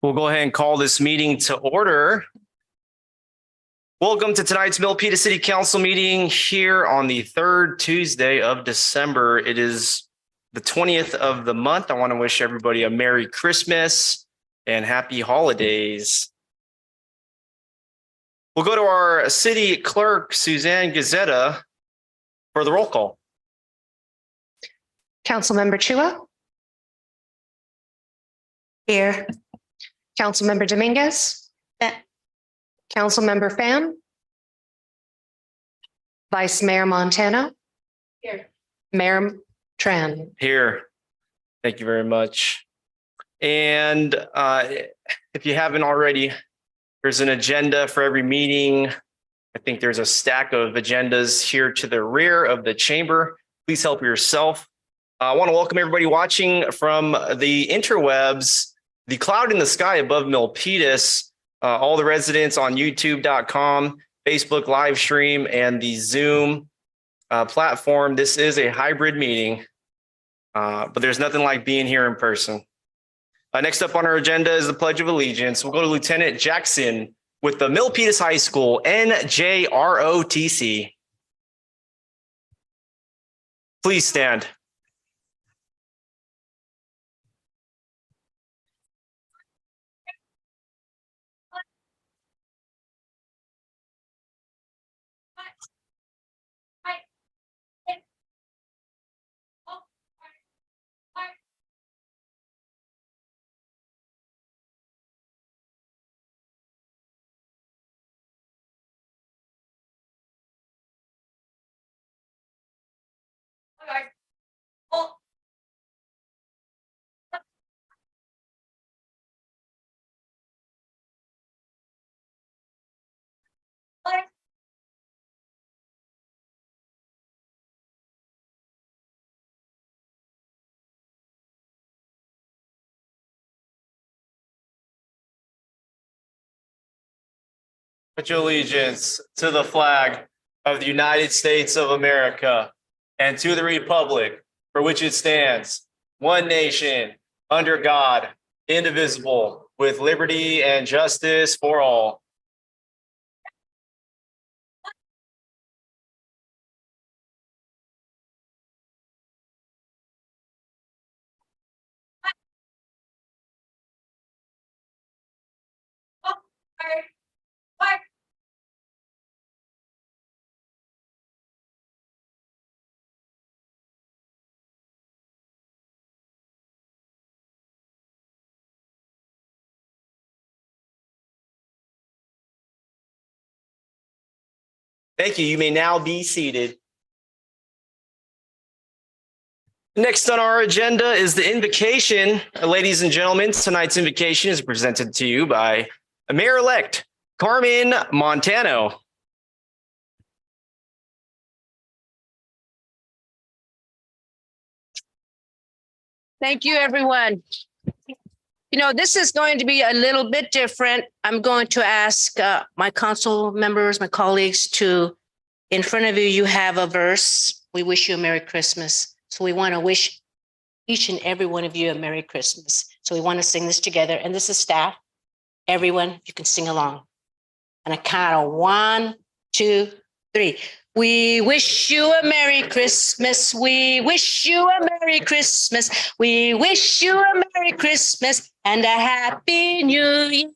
We'll go ahead and call this meeting to order. Welcome to tonight's Milpitas City Council meeting here on the third Tuesday of December. It is the 20th of the month. I want to wish everybody a Merry Christmas and Happy Holidays. We'll go to our city clerk, Suzanne Gazetta, for the roll call. Councilmember Chua. Here. Councilmember Dominguez. Councilmember Pham. Vice Mayor Montano. Here. Mayor Tran. Here. Thank you very much. And if you haven't already, there's an agenda for every meeting. I think there's a stack of agendas here to the rear of the chamber. Please help yourself. I want to welcome everybody watching from the interwebs, the cloud in the sky above Milpitas, all the residents on youtube.com, Facebook live stream, and the Zoom platform. This is a hybrid meeting, but there's nothing like being here in person. Next up on our agenda is the Pledge of Allegiance. We'll go to Lieutenant Jackson with the Milpitas High School NJROTC. Please stand. Pledge allegiance to the flag of the United States of America and to the republic for which it stands, one nation, under God, indivisible, with liberty and justice for all. Thank you. You may now be seated. Next on our agenda is the invocation. Ladies and gentlemen, tonight's invocation is presented to you by Mayor-elect Carmen Montano. Thank you, everyone. You know, this is going to be a little bit different. I'm going to ask my council members, my colleagues to, in front of you, you have a verse. We wish you a Merry Christmas. So we want to wish each and every one of you a Merry Christmas. So we want to sing this together. And this is staff. Everyone, you can sing along. And I count of 1, 2, 3. We wish you a Merry Christmas. We wish you a Merry Christmas. We wish you a Merry Christmas and a Happy New Year.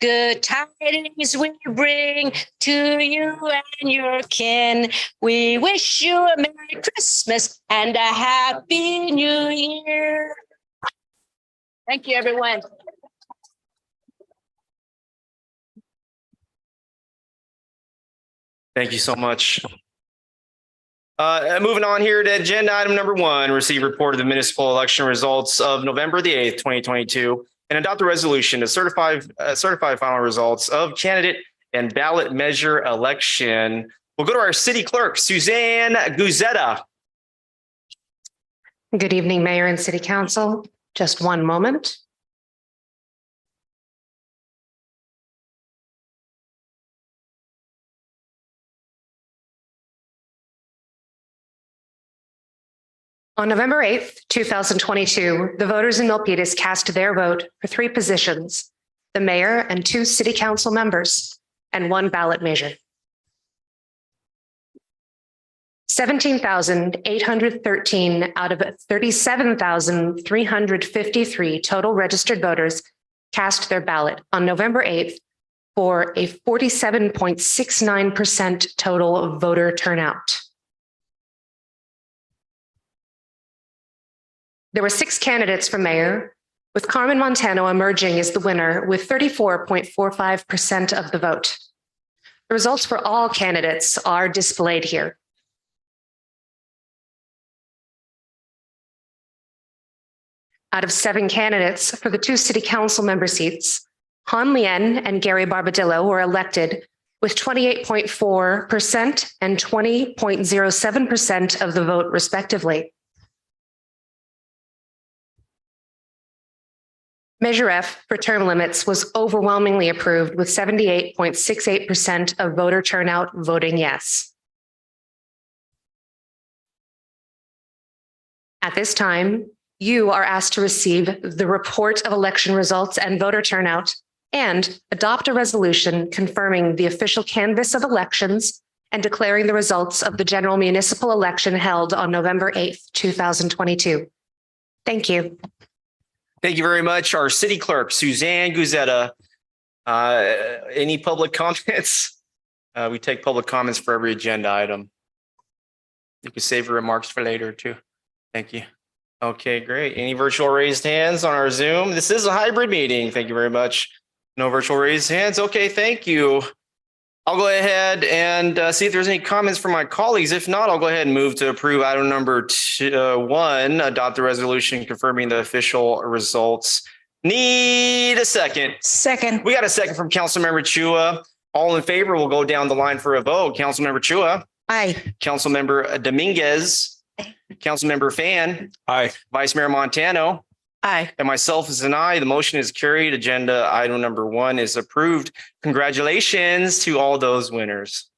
Good tidings we bring to you and your kin. We wish you a Merry Christmas and a Happy New Year. Thank you, everyone. Thank you so much. Moving on here to agenda item number 1, receive report of the municipal election results of November the 8th, 2022, and adopt a resolution to certify final results of candidate and ballot measure election. We'll go to our city clerk, Suzanne Gazetta. Good evening, Mayor and City Council. Just one moment. On November 8th, 2022, the voters in Milpitas cast their vote for 3 positions, the mayor and 2 city council members, and 1 ballot measure. 17,813 out of 37,353 total registered voters cast their ballot on November 8th for a 47.69% total voter turnout. There were 6 candidates for mayor, with Carmen Montano emerging as the winner with 34.45% of the vote. The results for all candidates are displayed here. Out of 7 candidates for the 2 city council member seats, Han Lien and Gary Barbadillo were elected with 28.4% and 20.07% of the vote, respectively. Measure F for term limits was overwhelmingly approved with 78.68% of voter turnout voting yes. At this time, you are asked to receive the report of election results and voter turnout and adopt a resolution confirming the official canvass of elections and declaring the results of the general municipal election held on November 8th, 2022. Thank you. Thank you very much. Our city clerk, Suzanne Guzetta. Any public comments? We take public comments for every agenda item. You can save your remarks for later too. Thank you. Okay, great. Any virtual raised hands on our Zoom? This is a hybrid meeting. Thank you very much. No virtual raised hands. Okay, thank you. I'll go ahead and see if there's any comments from my colleagues. If not, I'll go ahead and move to approve item number 1, adopt the resolution confirming the official results. Need a second. Second. We got a second from Councilmember Chua. All in favor, we'll go down the line for a vote. Councilmember Chua. Aye. Councilmember Dominguez. Councilmember Fan. Aye. Vice Mayor Montano. Aye. And myself as an aye. The motion is carried. Agenda item number 1 is approved. Congratulations to all those winners.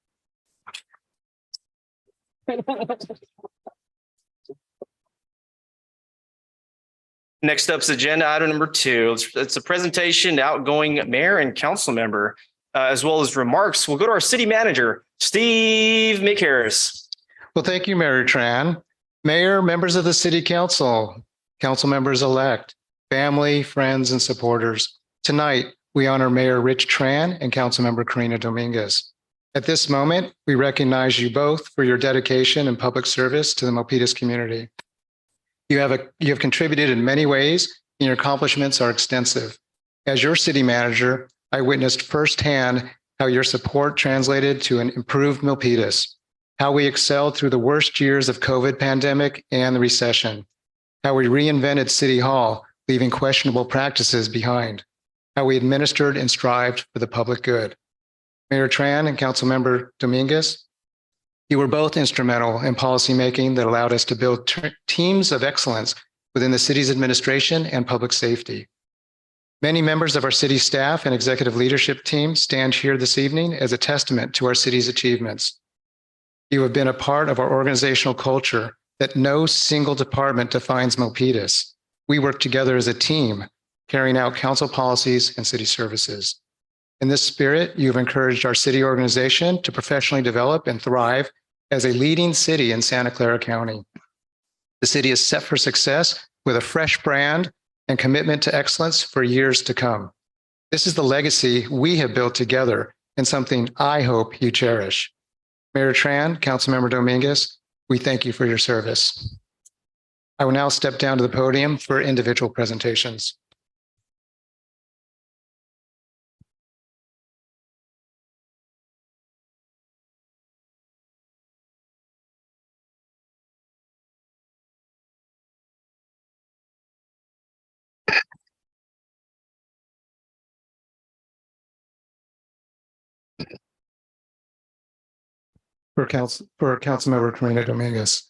Next up is agenda item number 2. It's a presentation to outgoing mayor and council member, as well as remarks. We'll go to our city manager, Steve McHarris. Well, thank you, Mayor Tran. Mayor, members of the City Council, council members elect, family, friends, and supporters. Tonight, we honor Mayor Rich Tran and Councilmember Karina Dominguez. At this moment, we recognize you both for your dedication and public service to the Milpitas community. You have contributed in many ways, and your accomplishments are extensive. As your city manager, I witnessed firsthand how your support translated to an improved Milpitas, how we excelled through the worst years of COVID pandemic and the recession, how we reinvented City Hall, leaving questionable practices behind, how we administered and strived for the public good. Mayor Tran and Councilmember Dominguez, you were both instrumental in policymaking that allowed us to build teams of excellence within the city's administration and public safety. Many members of our city staff and executive leadership team stand here this evening as a testament to our city's achievements. You have been a part of our organizational culture that no single department defines Milpitas. We work together as a team, carrying out council policies and city services. In this spirit, you've encouraged our city organization to professionally develop and thrive as a leading city in Santa Clara County. The city is set for success with a fresh brand and commitment to excellence for years to come. This is the legacy we have built together and something I hope you cherish. Mayor Tran, Councilmember Dominguez, we thank you for your service. I will now step down to the podium for individual presentations. For Councilmember Karina Dominguez.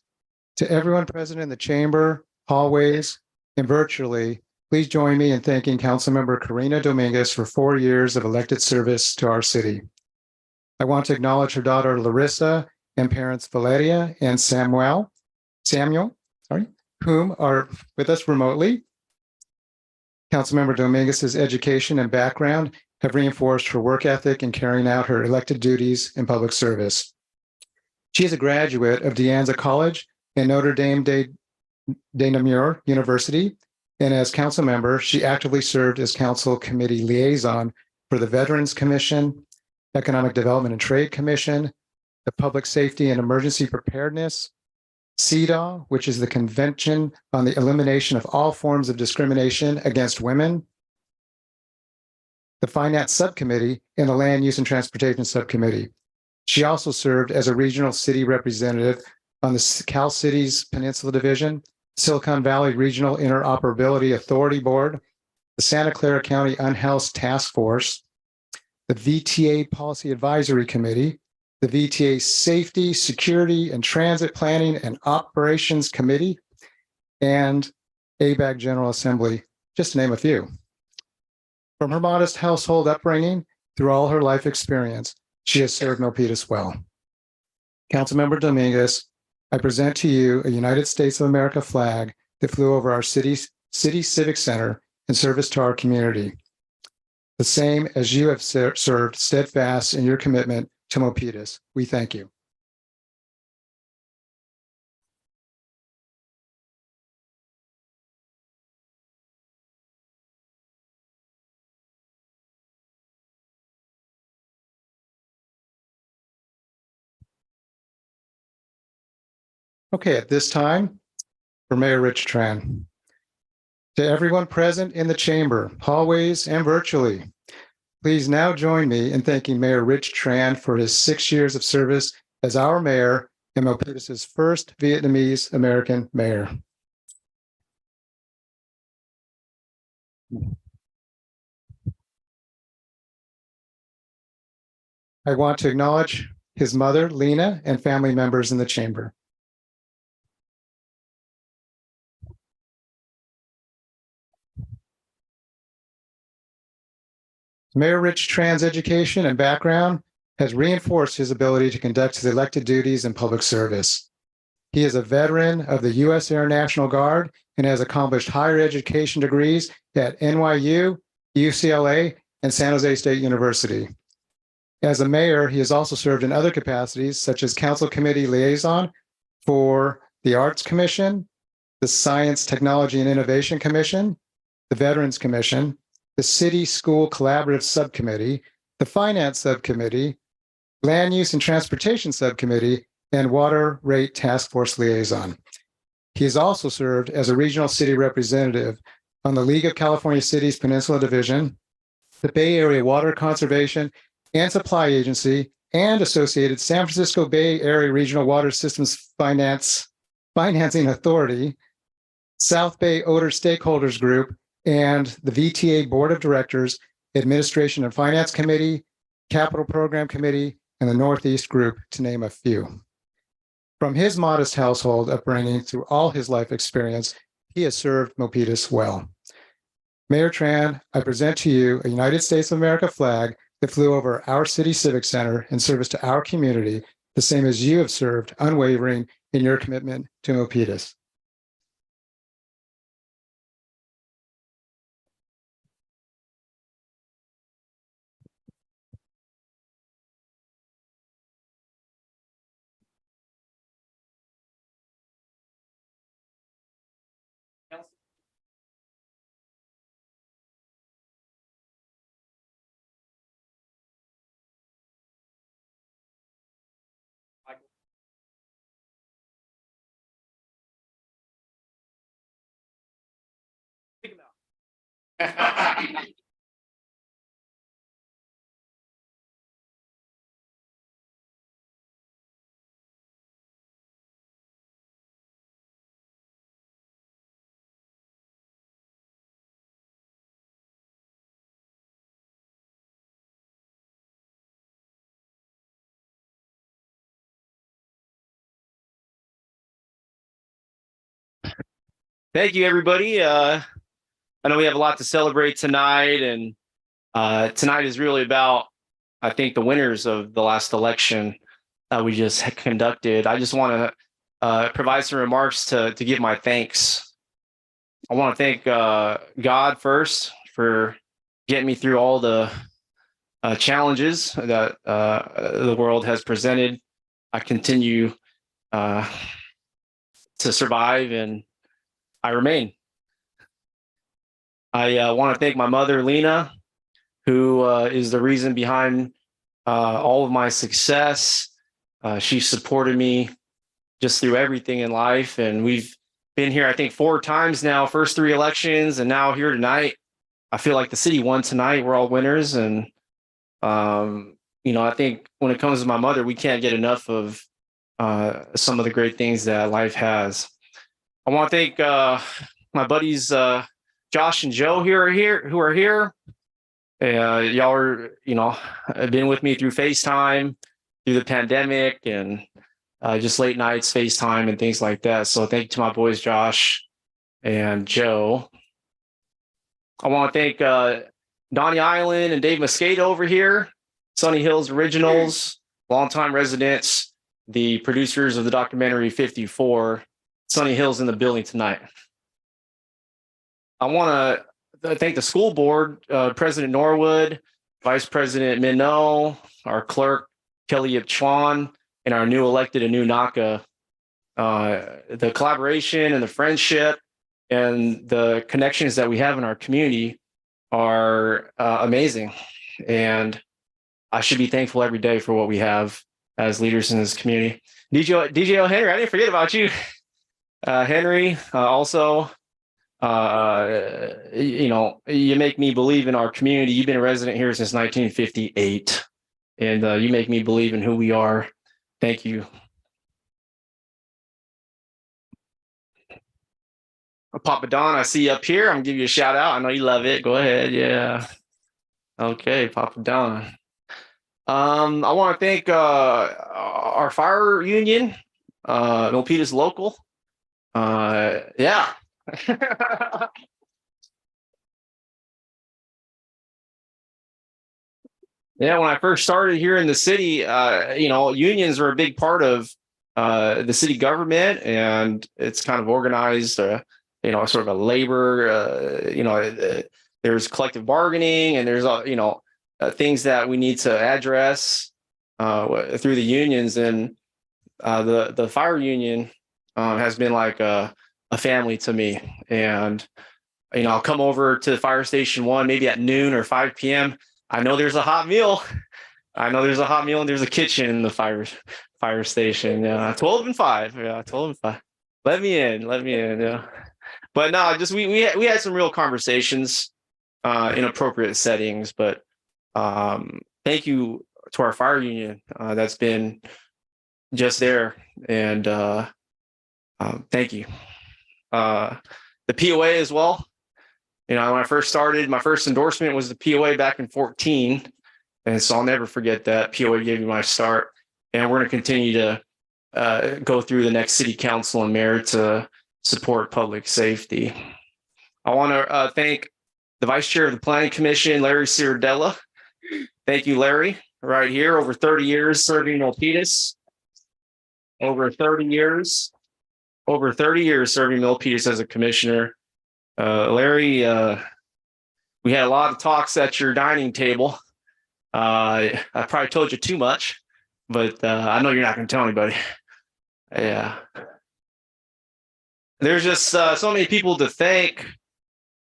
To everyone present in the chamber, hallways, and virtually, please join me in thanking Councilmember Karina Dominguez for 4 years of elected service to our city. I want to acknowledge her daughter Larissa and parents Valeria and Samuel, whom are with us remotely. Councilmember Dominguez's education and background have reinforced her work ethic in carrying out her elected duties in public service. She is a graduate of De Anza College and Notre Dame de Namur University, and as council member, she actively served as council committee liaison for the Veterans Commission, Economic Development and Trade Commission, the Public Safety and Emergency Preparedness, CEDAW, which is the Convention on the Elimination of All Forms of Discrimination Against Women, the Finance Subcommittee, and the Land Use and Transportation Subcommittee. She also served as a regional city representative on the Cal Cities Peninsula Division, Silicon Valley Regional Interoperability Authority Board, the Santa Clara County Unhoused Task Force, the VTA Policy Advisory Committee, the VTA Safety, Security, and Transit Planning and Operations Committee, and ABAG General Assembly, just to name a few. From her modest household upbringing through all her life experience, she has served Milpitas well. Councilmember Dominguez, I present to you a United States of America flag that flew over our city civic center in service to our community. The same as you have served steadfast in your commitment to Milpitas. We thank you. Okay, at this time, for Mayor Rich Tran. To everyone present in the chamber, hallways, and virtually, please now join me in thanking Mayor Rich Tran for his 6 years of service as our mayor and Milpitas' first Vietnamese American mayor. I want to acknowledge his mother, Lena, and family members in the chamber. Mayor Rich Tran's education and background has reinforced his ability to conduct his elected duties in public service. He is a veteran of the U.S. Air National Guard and has accomplished higher education degrees at NYU, UCLA, and San Jose State University. As a mayor, he has also served in other capacities, such as council committee liaison for the Arts Commission, the Science, Technology, and Innovation Commission, the Veterans Commission, the City School Collaborative Subcommittee, the Finance Subcommittee, Land Use and Transportation Subcommittee, and Water Rate Task Force Liaison. He has also served as a regional city representative on the League of California Cities Peninsula Division, the Bay Area Water Conservation and Supply Agency, and associated San Francisco Bay Area Regional Water Systems Financing Authority, South Bay Odor Stakeholders Group, and the VTA Board of Directors, Administration and Finance Committee, Capital Program Committee, and the Northeast Group, to name a few. From his modest household upbringing through all his life experience, he has served Milpitas well. Mayor Tran, I present to you a United States of America flag that flew over our city civic center in service to our community, the same as you have served unwavering in your commitment to Milpitas. Thank you, everybody. I know we have a lot to celebrate tonight, and tonight is really about, I think, the winners of the last election that we just conducted. I just want to provide some remarks to give my thanks. I want to thank God first for getting me through all the challenges that the world has presented. I continue to survive, and I remain. I want to thank my mother, Lena, who is the reason behind all of my success. She supported me just through everything in life. And we've been here, I think, 4 times now, first 3 elections, and now here tonight. I feel like the city won tonight. We're all winners. And, I think when it comes to my mother, we can't get enough of some of the great things that life has. I want to thank my buddies, Josh and Joe who are here. Y'all are, have been with me through FaceTime, through the pandemic, and just late nights, FaceTime, and things like that. So thank you to my boys, Josh and Joe. I want to thank Donnie Island and Dave Mosqueda over here, Sunny Hills Originals, longtime residents, the producers of the documentary 54, Sunny Hills in the building tonight. I want to thank the school board, President Norwood, Vice President Minot, our clerk, Kelly Yip Chuan, and our new elected Anunnaka. The collaboration and the friendship and the connections that we have in our community are amazing. And I should be thankful every day for what we have as leaders in this community. DJ O. Henry, I didn't forget about you. Henry, also, you make me believe in our community. You've been a resident here since 1958, and you make me believe in who we are. Thank you. Papa Don, I see you up here. I'm gonna give you a shout out. I know you love it. Go ahead. Yeah. Okay, Papa Don. I want to thank our fire union, Milpitas Local. Yeah. Yeah, when I first started here in the city, unions were a big part of the city government, and it's kind of organized, sort of a labor, there's collective bargaining, and there's, things that we need to address through the unions. And the fire union has been like a family to me. And, I'll come over to the fire station 1, maybe at noon or 5 p.m. I know there's a hot meal. And there's a kitchen in the fire station. Yeah, 12 and 5. Yeah, 12 and 5. Let me in. Yeah. But no, just we had some real conversations in appropriate settings. But thank you to our fire union that's been just there. And thank you. The POA as well. When I first started, my first endorsement was the POA back in 2014. And so I'll never forget that. POA gave me my start. And we're going to continue to go through the next city council and mayor to support public safety. I want to thank the vice chair of the planning commission, Larry Ciardella. Thank you, Larry, right here. Over 30 years serving Milpitas. Over 30 years serving Milpitas as a commissioner. Larry, we had a lot of talks at your dining table. I probably told you too much, but I know you're not going to tell anybody. Yeah. There's just so many people to thank.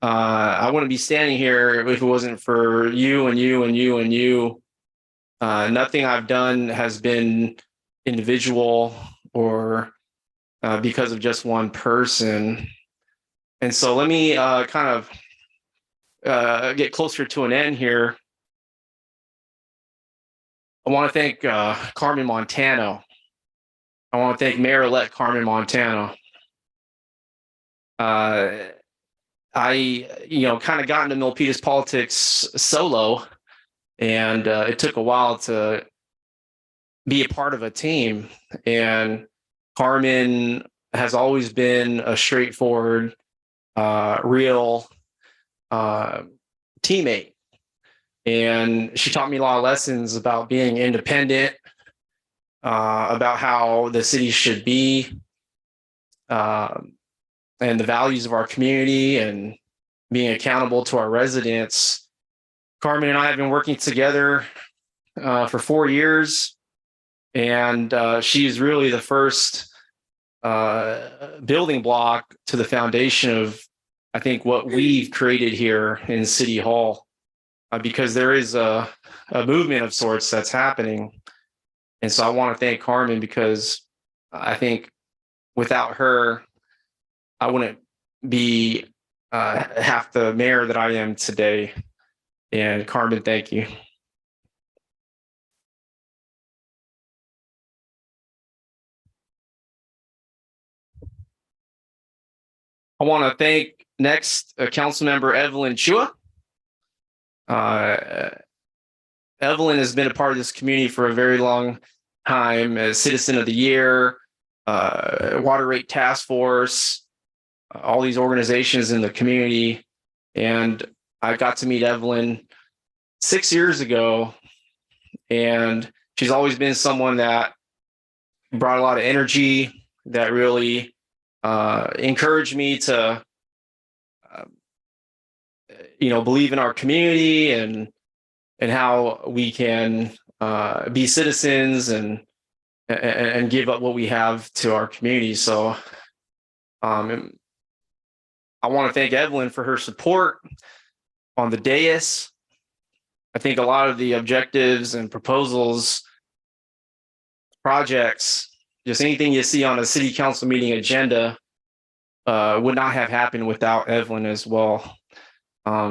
I wouldn't be standing here if it wasn't for you and you and you and you. Nothing I've done has been individual or because of just one person. And so let me kind of get closer to an end here. I want to thank Carmen Montano. I want to thank Mayor-elect Carmen Montano. I kind of got into Milpitas politics solo, and it took a while to be a part of a team. And Carmen has always been a straightforward, real teammate. And she taught me a lot of lessons about being independent, about how the city should be. and the values of our community and being accountable to our residents. Carmen and I have been working together for 4 years, and she is really the first building block to the foundation of, I think, what we've created here in City Hall, because there is a movement of sorts that's happening. And so I want to thank Carmen, because I think without her, I wouldn't be half the mayor that I am today. And Carmen, thank you. I want to thank next Councilmember Evelyn Chua. Evelyn has been a part of this community for a very long time as Citizen of the Year, Water Rate Task Force, all these organizations in the community. And I got to meet Evelyn 6 years ago, and she's always been someone that brought a lot of energy, that really encouraged me to, believe in our community and how we can be citizens and give up what we have to our community. So I want to thank Evelyn for her support on the dais. I think a lot of the objectives and proposals, projects, just anything you see on a city council meeting agenda would not have happened without Evelyn as well.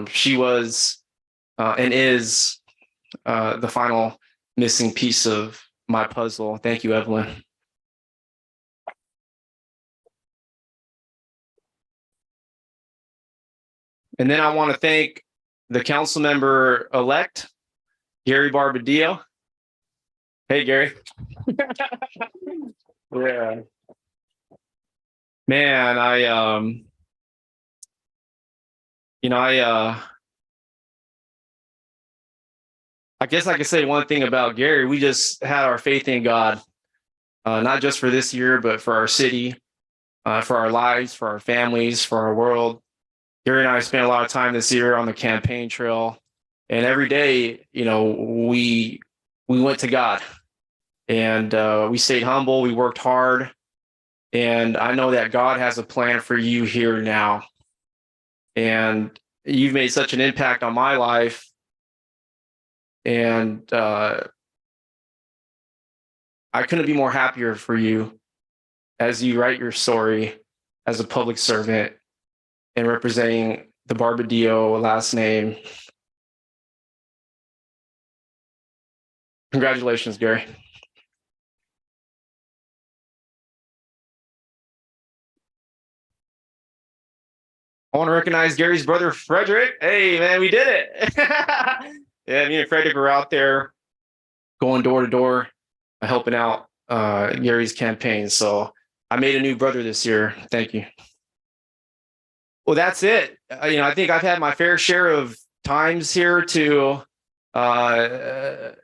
She was and is the final missing piece of my puzzle. Thank you, Evelyn. And then I want to thank the council member elect, Gary Barbadillo. Hey, Gary. Yeah. Man, I guess I could say one thing about Gary. We just had our faith in God, not just for this year, but for our city, for our lives, for our families, for our world. Gary and I spent a lot of time this year on the campaign trail, and every day, we went to God, and we stayed humble. We worked hard, and I know that God has a plan for you here now. And you've made such an impact on my life. And I couldn't be more happier for you as you write your story as a public servant and representing the Barbadillo last name. Congratulations, Gary. I want to recognize Gary's brother, Frederick. Hey, man, we did it. Yeah, me and Frederick were out there going door to door, helping out Gary's campaign. So I made a new brother this year. Thank you. Well, that's it. I think I've had my fair share of times here to, I've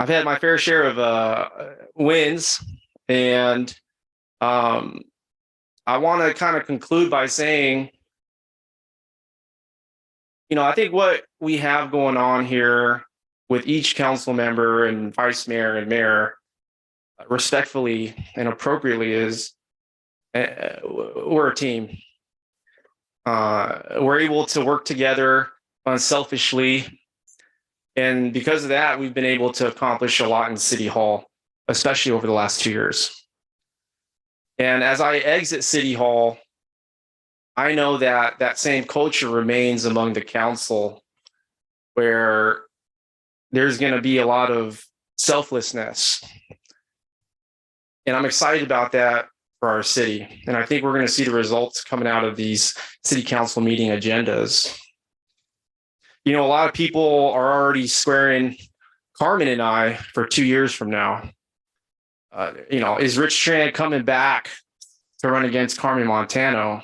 had my fair share of wins, and I want to kind of conclude by saying, I think what we have going on here with each council member and vice mayor and mayor, respectfully and appropriately, is we're a team. We're able to work together unselfishly. And because of that, we've been able to accomplish a lot in City Hall, especially over the last 2 years. And as I exit City Hall, I know that that same culture remains among the council, where there's going to be a lot of selflessness. And I'm excited about that for our city. And I think we're going to see the results coming out of these city council meeting agendas. A lot of people are already swearing Carmen and I for 2 years from now. Is Rich Tran coming back to run against Carmen Montano?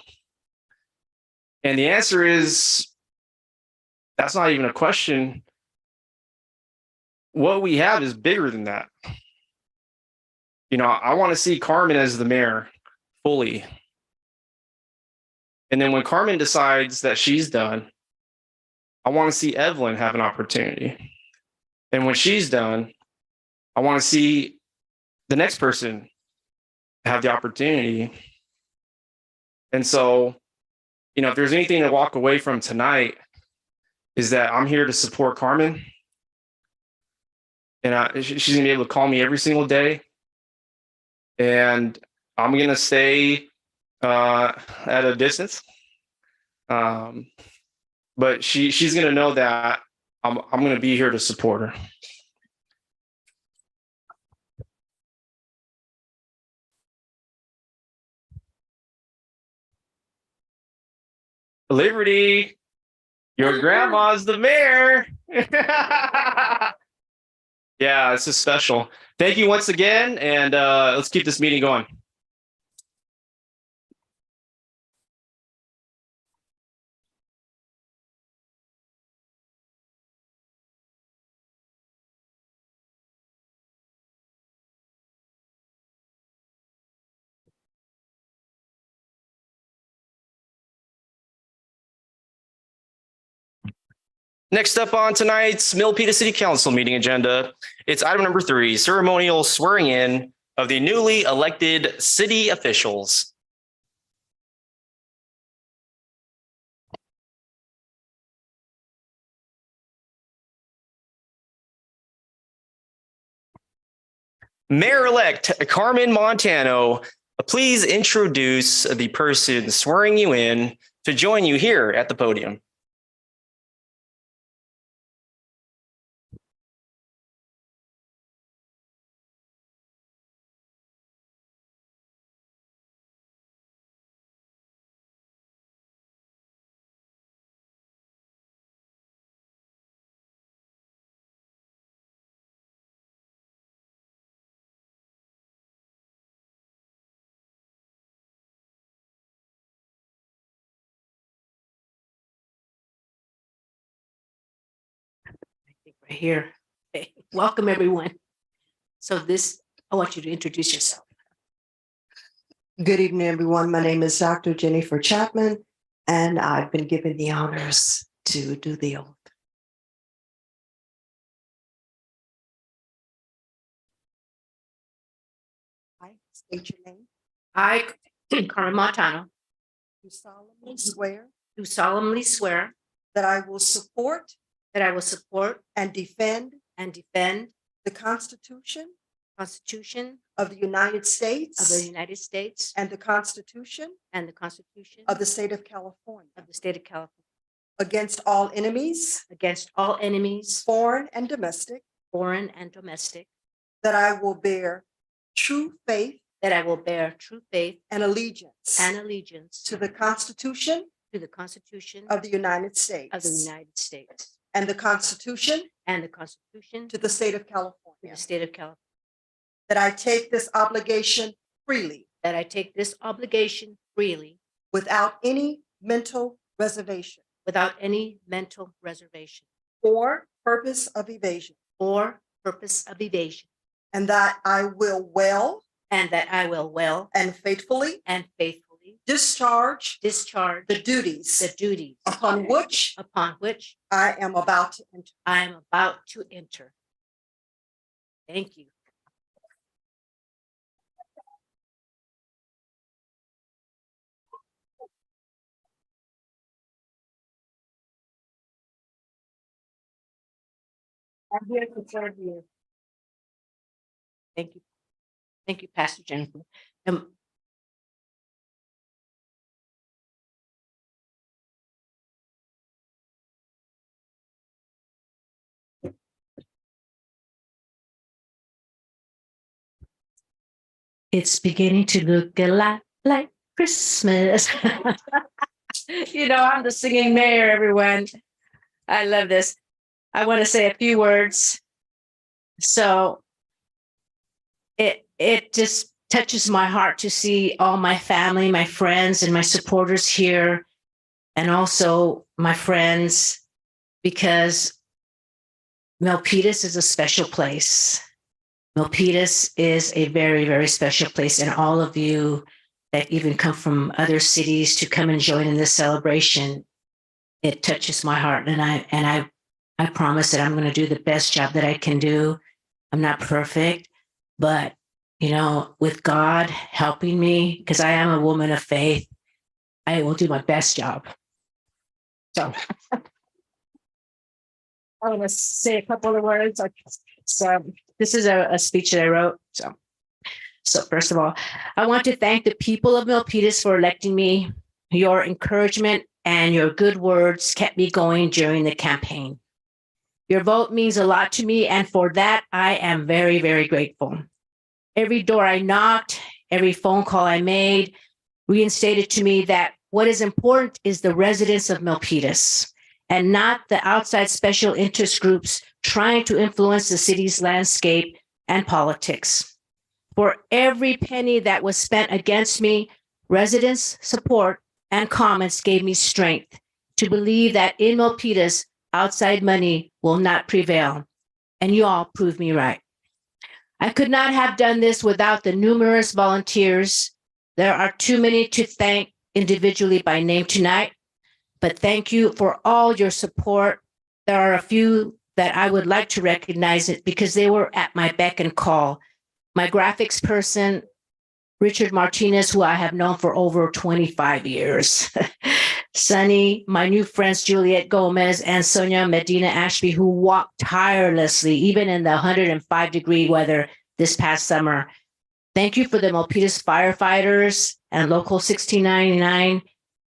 And the answer is, that's not even a question. What we have is bigger than that. I want to see Carmen as the mayor fully. And then when Carmen decides that she's done, I want to see Evelyn have an opportunity. And when she's done, I want to see the next person have the opportunity. And so, if there's anything to walk away from tonight, is that I'm here to support Carmen. And she's going to be able to call me every single day. And I'm going to stay at a distance. But she's going to know that I'm going to be here to support her. Liberty, your grandma's the mayor. Yeah, this is special. Thank you once again, and let's keep this meeting going. Next up on tonight's Milpitas City Council meeting agenda, it's item number 3, ceremonial swearing in of the newly elected city officials. Mayor-elect Carmen Montano, please introduce the person swearing you in to join you here at the podium. Right here. Okay. Welcome, everyone. So I want you to introduce yourself. Good evening, everyone. My name is Dr. Jennifer Chapman, and I've been given the honors to do the oath. I state your name. I, Carmen Montano, Do solemnly swear that I will support that I will support and defend and defend the Constitution the Constitution of the United of the States United States and the Constitution and the Constitution of the State of California of the State of California against all enemies, against all enemies, foreign and domestic, foreign and domestic, that I will bear true faith that I will bear true faith and allegiance and allegiance to the Constitution to the Constitution of the United of the States United States and the Constitution and the Constitution to the State of of California, the State of California, that I take this obligation freely that I take this obligation freely without any mental reservation without any mental reservation or purpose of evasion, or purpose of evasion, and that I will well and that I will well and faithfully and faithfully discharge discharge the duties the duties upon which upon which I am about to enter. I am about to enter. Thank you. I'm here to serve you. Thank you. Thank you, Pastor Jennifer. It's beginning to look a lot like Christmas. I'm the singing mayor, everyone. I love this. I want to say a few words. So it just touches my heart to see all my family, my friends, and my supporters here, and also my friends, because Milpitas is a special place. Milpitas is a very, very special place, and all of you that even come from other cities to come and join in this celebration, it touches my heart. And I promise that I'm going to do the best job that I can do. I'm not perfect, but with God helping me, because I am a woman of faith, I will do my best job. So I want to say a couple of words. So this is a speech that I wrote. So first of all, I want to thank the people of Milpitas for electing me. Your encouragement and your good words kept me going during the campaign. Your vote means a lot to me, and for that, I am very, very grateful. Every door I knocked, every phone call I made reinstated to me that what is important is the residents of Milpitas and not the outside special interest groups trying to influence the city's landscape and politics. For every penny that was spent against me, residents' support and comments gave me strength to believe that in Milpitas, outside money will not prevail. And you all proved me right. I could not have done this without the numerous volunteers. There are too many to thank individually by name tonight, but thank you for all your support. There are a few that I would like to recognize it because they were at my beck and call. My graphics person, Richard Martinez, who I have known for over 25 years. Sunny, my new friends, Juliet Gomez and Sonia Medina Ashby, who walked tirelessly, even in the 105-degree weather this past summer. Thank you for the Milpitas firefighters and Local 1699,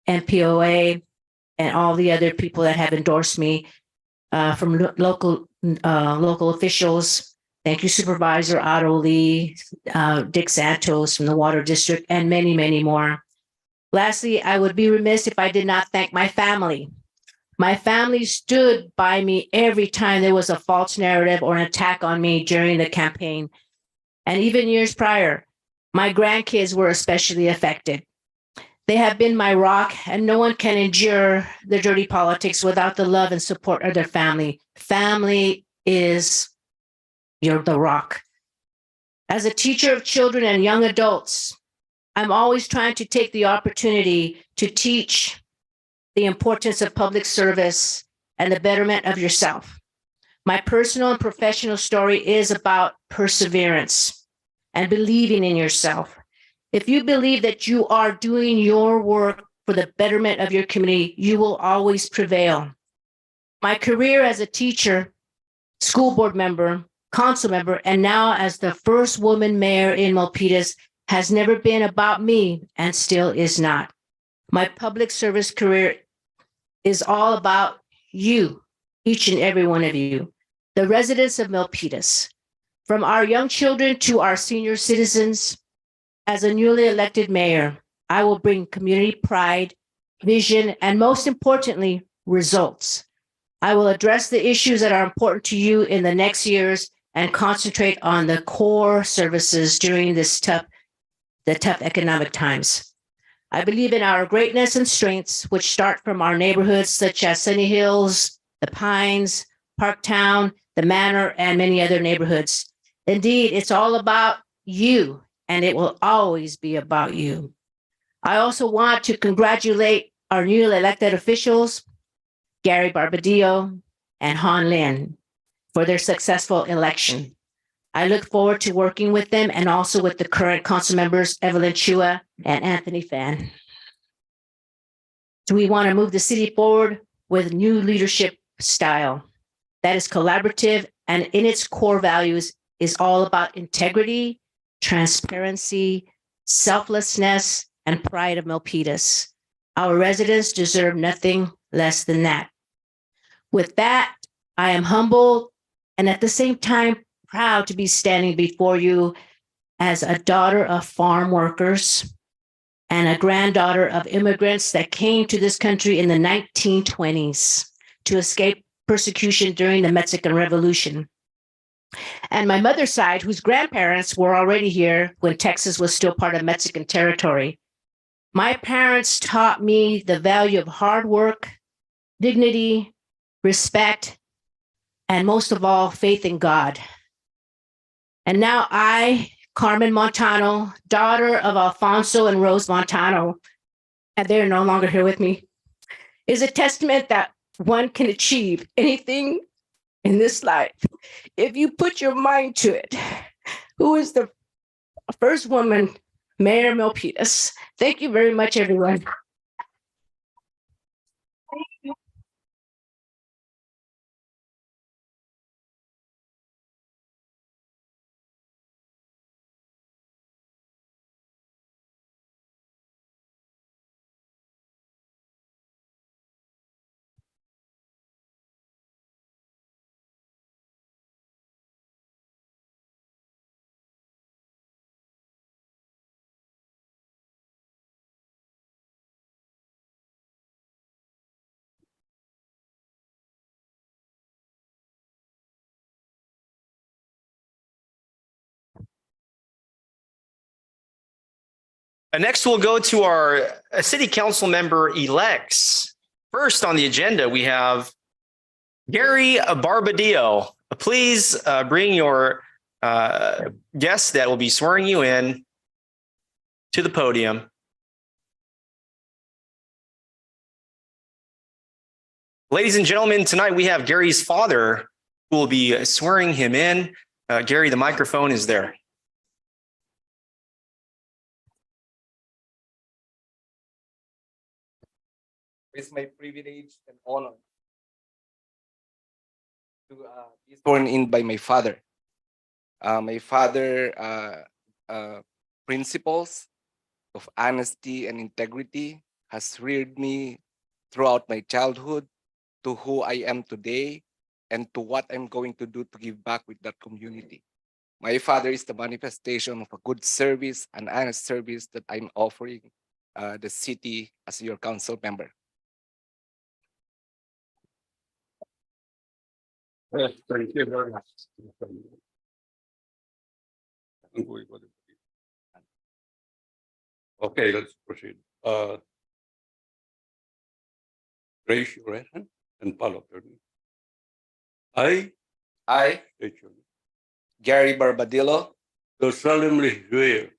MPOA, and all the other people that have endorsed me from local officials. Thank you, Supervisor Otto Lee, Dick Santos from the Water District, and many, many more. Lastly, I would be remiss if I did not thank my family. My family stood by me every time there was a false narrative or an attack on me during the campaign. And even years prior, my grandkids were especially affected. They have been my rock, and no one can endure the dirty politics without the love and support of their family. Family is the rock. As a teacher of children and young adults, I'm always trying to take the opportunity to teach the importance of public service and the betterment of yourself. My personal and professional story is about perseverance and believing in yourself. If you believe that you are doing your work for the betterment of your community, you will always prevail. My career as a teacher, school board member, council member, and now as the first woman mayor in Milpitas has never been about me and still is not. My public service career is all about you, each and every one of you, the residents of Milpitas, from our young children to our senior citizens. As a newly elected mayor, I will bring community pride, vision, and most importantly, results. I will address the issues that are important to you in the next years and concentrate on the core services during the tough economic times. I believe in our greatness and strengths, which start from our neighborhoods such as Sunny Hills, the Pines, Parktown, the Manor, and many other neighborhoods. Indeed, it's all about you, and it will always be about you. I also want to congratulate our newly elected officials, Gary Barbadillo and Han Lin, for their successful election. I look forward to working with them and also with the current council members, Evelyn Chua and Anthony Fan. So we want to move the city forward with new leadership style that is collaborative, and in its core values is all about integrity, transparency, selflessness, and pride of Milpitas. Our residents deserve nothing less than that. With that, I am humbled and at the same time proud to be standing before you as a daughter of farm workers and a granddaughter of immigrants that came to this country in the 1920s to escape persecution during the Mexican Revolution. And my mother's side, whose grandparents were already here when Texas was still part of Mexican territory. My parents taught me the value of hard work, dignity, respect, and most of all, faith in God. And now I, Carmen Montano, daughter of Alfonso and Rose Montano, and they're no longer here with me, is a testament that one can achieve anything in this life if you put your mind to it. Who is the first woman, Mayor Milpitas? Thank you very much, everyone. Next, we'll go to our city council member elects. First on the agenda, we have Gary Barbadillo. Please bring your guests that will be swearing you in to the podium. Ladies and gentlemen, tonight we have Gary's father who will be swearing him in. Gary, the microphone is there. It's my privilege and honor to be sworn in by my father. My father principles of honesty and integrity has reared me throughout my childhood to who I am today and to what I'm going to do to give back with that community. My father is the manifestation of a good service, an honest service that I'm offering the city as your council member. Yes, thank you very much. Okay, let's proceed. Raise your right hand and follow after me. I, state your name, Gary Barbadillo, do solemnly swear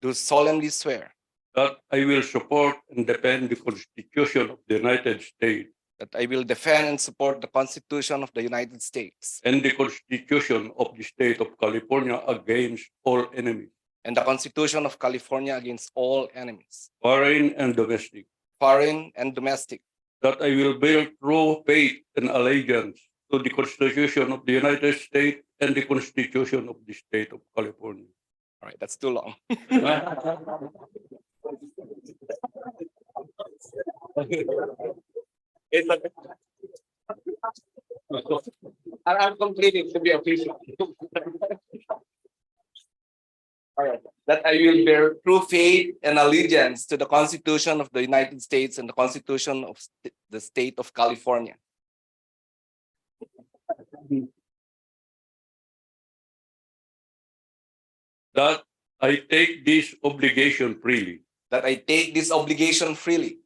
do solemnly swear that I will support and defend the Constitution of the United States that I will defend and support the Constitution of the United States and the Constitution of the State of California against all enemies, and the Constitution of California against all enemies, foreign and domestic, foreign and domestic, that I will bear true faith and allegiance to the Constitution of the United States and the Constitution of the State of California. all right, that's too long. I'm completing to be official. All right. That I will bear true faith and allegiance to the Constitution of the United States and the Constitution of the State of California. That I take this obligation freely, That I take this obligation freely,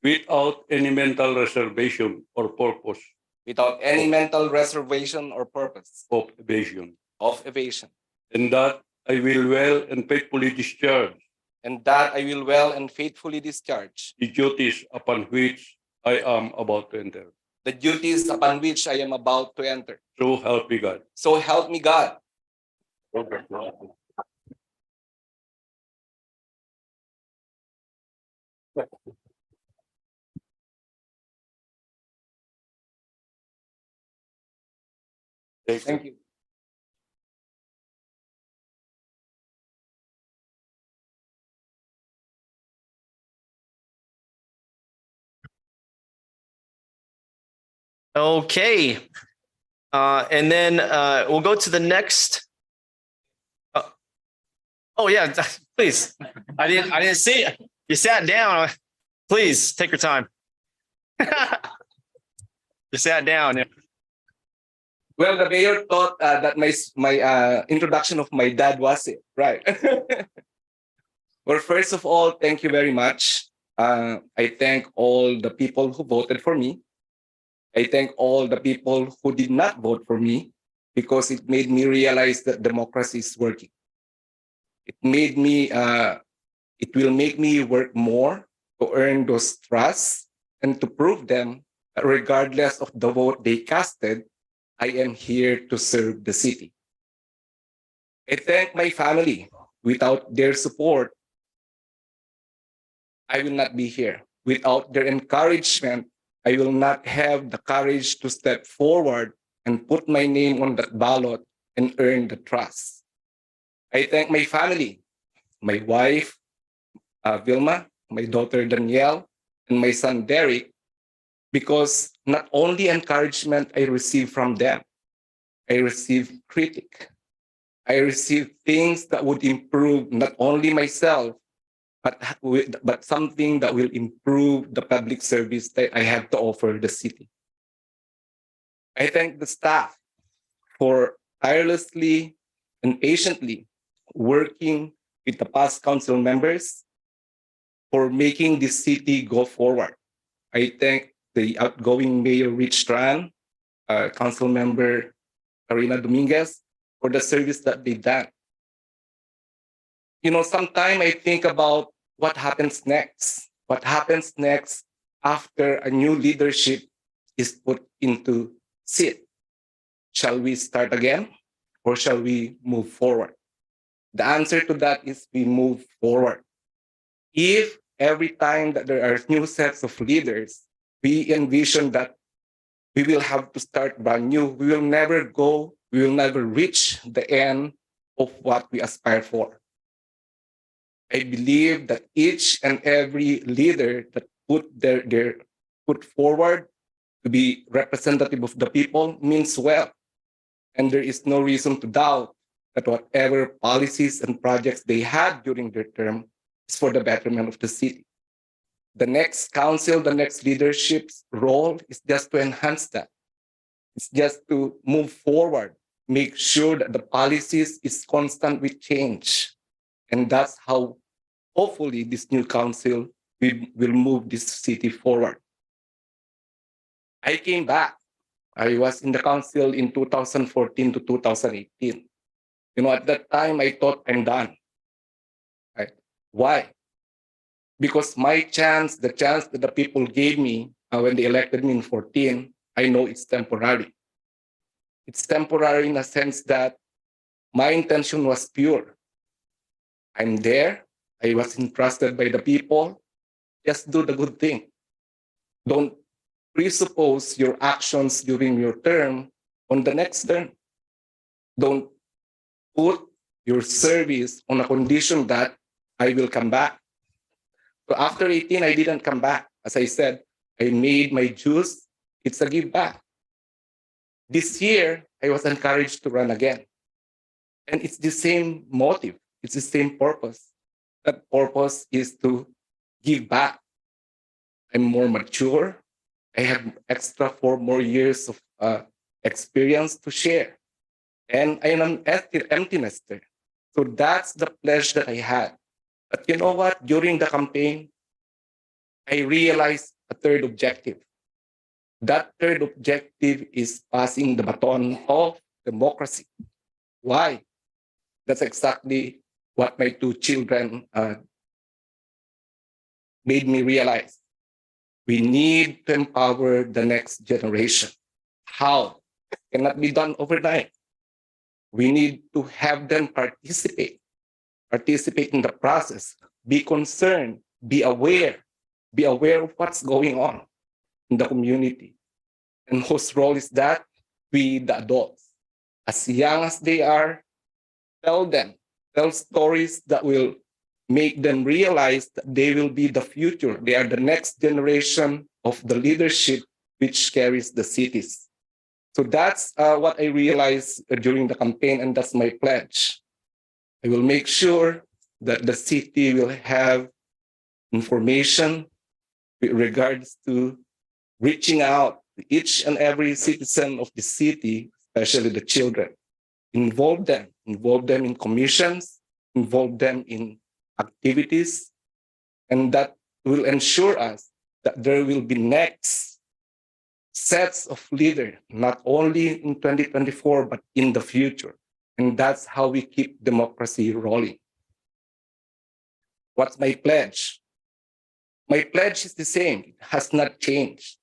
without any mental reservation or purpose without any mental reservation or purpose of evasion, of evasion, and that I will well and faithfully discharge and that I will well and faithfully discharge the duties upon which I am about to enter. the duties upon which I am about to enter. So help me God. So help me God. Thank you. Okay. And then we'll go to the next. Oh yeah, please. I didn't see it. You sat down. Please take your time. You sat down. Well, the mayor thought that my introduction of my dad was it, right? Well, first of all, thank you very much. I thank all the people who voted for me. I thank all the people who did not vote for me, because it made me realize that democracy is working. It made me, it will make me work more to earn those trusts and to prove them that regardless of the vote they casted, I am here to serve the city. I thank my family. Without their support, I will not be here. Without their encouragement, I will not have the courage to step forward and put my name on that ballot and earn the trust. I thank my family, my wife, Vilma, my daughter Danielle, and my son Derek, because not only encouragement I receive from them, I receive critique. I receive things that would improve not only myself, but something that will improve the public service that I have to offer the city. I thank the staff for tirelessly and patiently working with the past council members for making this city go forward. I thank the outgoing Mayor Rich Tran, Council Member Karina Dominguez, for the service that they done. You know, sometimes I think about what happens next. What happens next after a new leadership is put into seat? Shall we start again or shall we move forward? The answer to that is we move forward. If every time that there are new sets of leaders, we envision that we will have to start brand new, we will never reach the end of what we aspire for. I believe that each and every leader that put forward to be representative of the people means well. And there is no reason to doubt that whatever policies and projects they had during their term is for the betterment of the city. The next council, the next leadership's role is just to enhance that. It's just to move forward, make sure that the policies is constant with change. And that's how hopefully this new council will move this city forward. I came back. I was in the council in 2014 to 2018. You know, at that time, I thought I'm done. Right? Why? Because my chance, the chance that the people gave me when they elected me in 14, I know it's temporary. It's temporary in a sense that my intention was pure. I'm there. I was entrusted by the people. Just do the good thing. Don't presuppose your actions during your term on the next term. Don't put your service on a condition that I will come back. So after 18, I didn't come back. As I said, I made my dues. It's a give back. This year, I was encouraged to run again. And it's the same motive. It's the same purpose. That purpose is to give back. I'm more mature. I have extra 4 more years of experience to share. And I am an empty nester. So that's the pledge that I had. But you know what? During the campaign, I realized a third objective. That third objective is passing the baton of democracy. Why? That's exactly what my 2 children made me realize. We need to empower the next generation. How? It cannot be done overnight. We need to have them participate in the process, be concerned, be aware of what's going on in the community. And whose role is that? We, the adults. As young as they are, tell stories that will make them realize that they will be the future. They are the next generation of the leadership which carries the cities. So that's what I realized during the campaign, and that's my pledge. I will make sure that the city will have information with regards to reaching out to each and every citizen of the city, especially the children. Involve them in commissions, involve them in activities, and that will ensure us that there will be next sets of leaders, not only in 2024, but in the future. And that's how we keep democracy rolling. What's my pledge? My pledge is the same, it has not changed.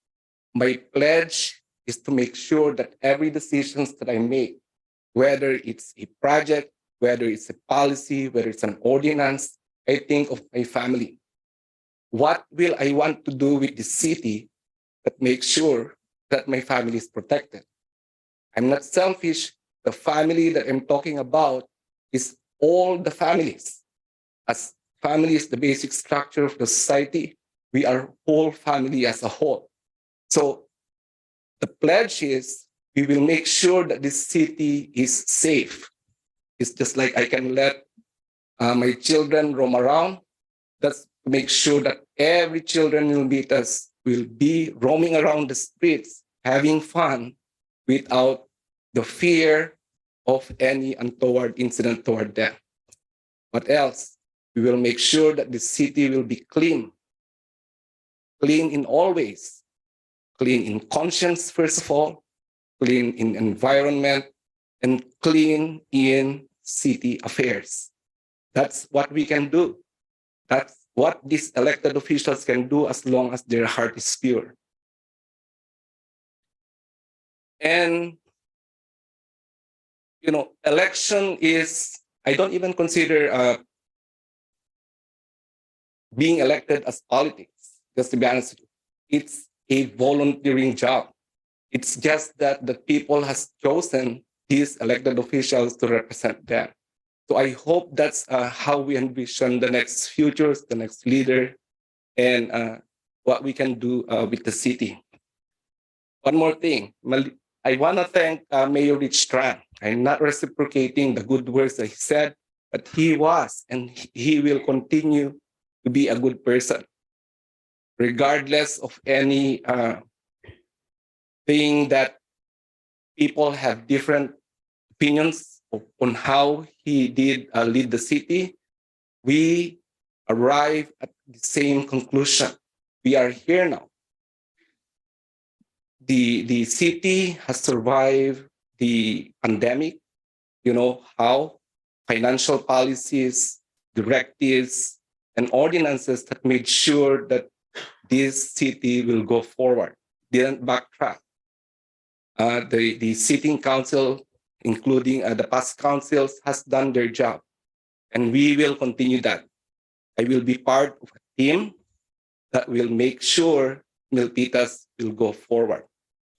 My pledge is to make sure that every decision that I make, whether it's a project, whether it's a policy, whether it's an ordinance, I think of my family. What will I want to do with the city that makes sure that my family is protected? I'm not selfish. The family that I'm talking about is all the families. As family is the basic structure of the society, we are whole family as a whole. So the pledge is we will make sure that this city is safe. It's just like I can let my children roam around. That's to make sure that every children in Milpitas will be roaming around the streets, having fun without the fear of any untoward incident toward them. What else? We will make sure that the city will be clean. Clean in all ways. Clean in conscience, first of all, clean in environment, and clean in city affairs. That's what we can do. That's what these elected officials can do as long as their heart is pure. And, election is, I don't even consider being elected as politics, just to be honest with you. It's a volunteering job. It's just that the people has chosen these elected officials to represent them. So I hope that's how we envision the next futures, the next leader, and what we can do with the city. One more thing, I want to thank Mayor Rich Tran. I'm not reciprocating the good words that he said, but he was and he will continue to be a good person, regardless of any thing that people have different opinions on how he did lead the city. We arrive at the same conclusion. We are here now. The city has survived the pandemic. You know how financial policies, directives, and ordinances that made sure that this city will go forward, didn't backtrack. The sitting council, including the past councils, has done their job, and we will continue that. I will be part of a team that will make sure Milpitas will go forward.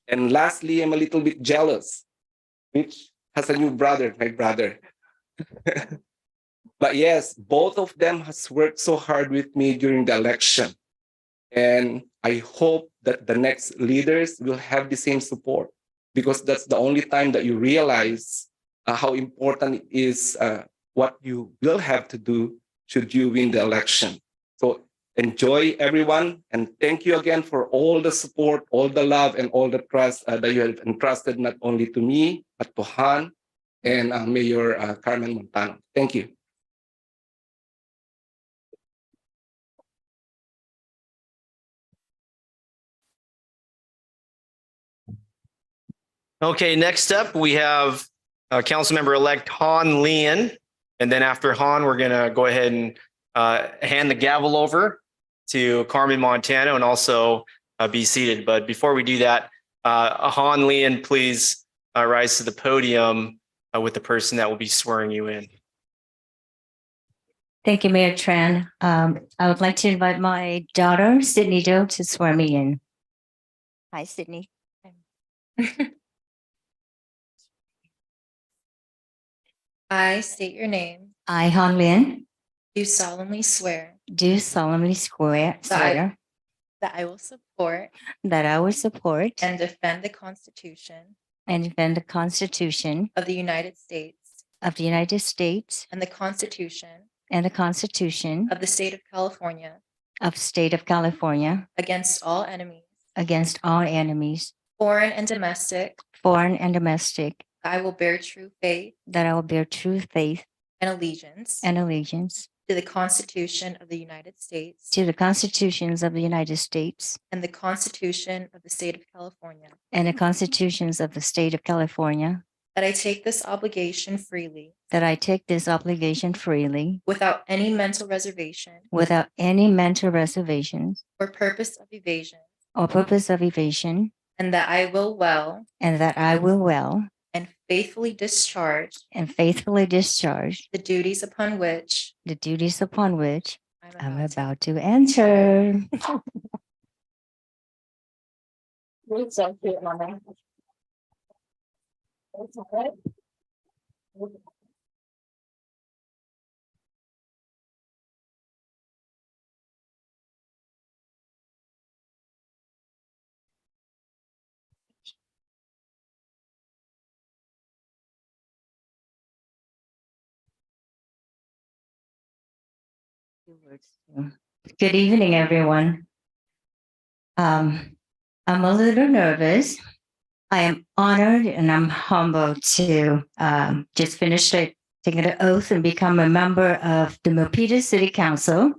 And lastly, I'm a little bit jealous, which has a new brother, my brother. But yes, both of them has worked so hard with me during the election. And I hope that the next leaders will have the same support, because that's the only time that you realize how important it is what you will have to do should you win the election. So enjoy, everyone, and thank you again for all the support, all the love, and all the trust that you have entrusted not only to me, but to Han and Mayor Carmen Montano. Thank you. Okay, next up, we have Councilmember-elect Han Leon. And then after Han, we're going to go ahead and hand the gavel over to Carmen Montano and also be seated. But before we do that, Han Leon, please rise to the podium with the person that will be swearing you in. Thank you, Mayor Tran. I would like to invite my daughter, Sydney Doe, to swear me in. Hi, Sydney. I state your name, I, Han Lin, do solemnly swear do solemnly swear that I will support that I will support and defend the Constitution and defend the Constitution of the United States of the United States and the Constitution and the Constitution of the State of California of State of California against all enemies, against all enemies, foreign and domestic. foreign and domestic, I will bear true faith that I will bear true faith and allegiance and allegiance to the Constitution of the United States to the constitutions of the United States and the Constitution of the State of California, and the constitutions of the state of California, that I take this obligation freely that I take this obligation freely without any mental reservation without any mental reservations or purpose of evasion, or purpose of evasion, and that I will well and that I will well and faithfully discharge and faithfully discharge the duties upon which the duties upon which I'm I'm about to. about to enter. Good evening, everyone. I'm a little nervous. I am honored and I'm humbled to just finish taking an oath and become a member of the Milpitas City Council.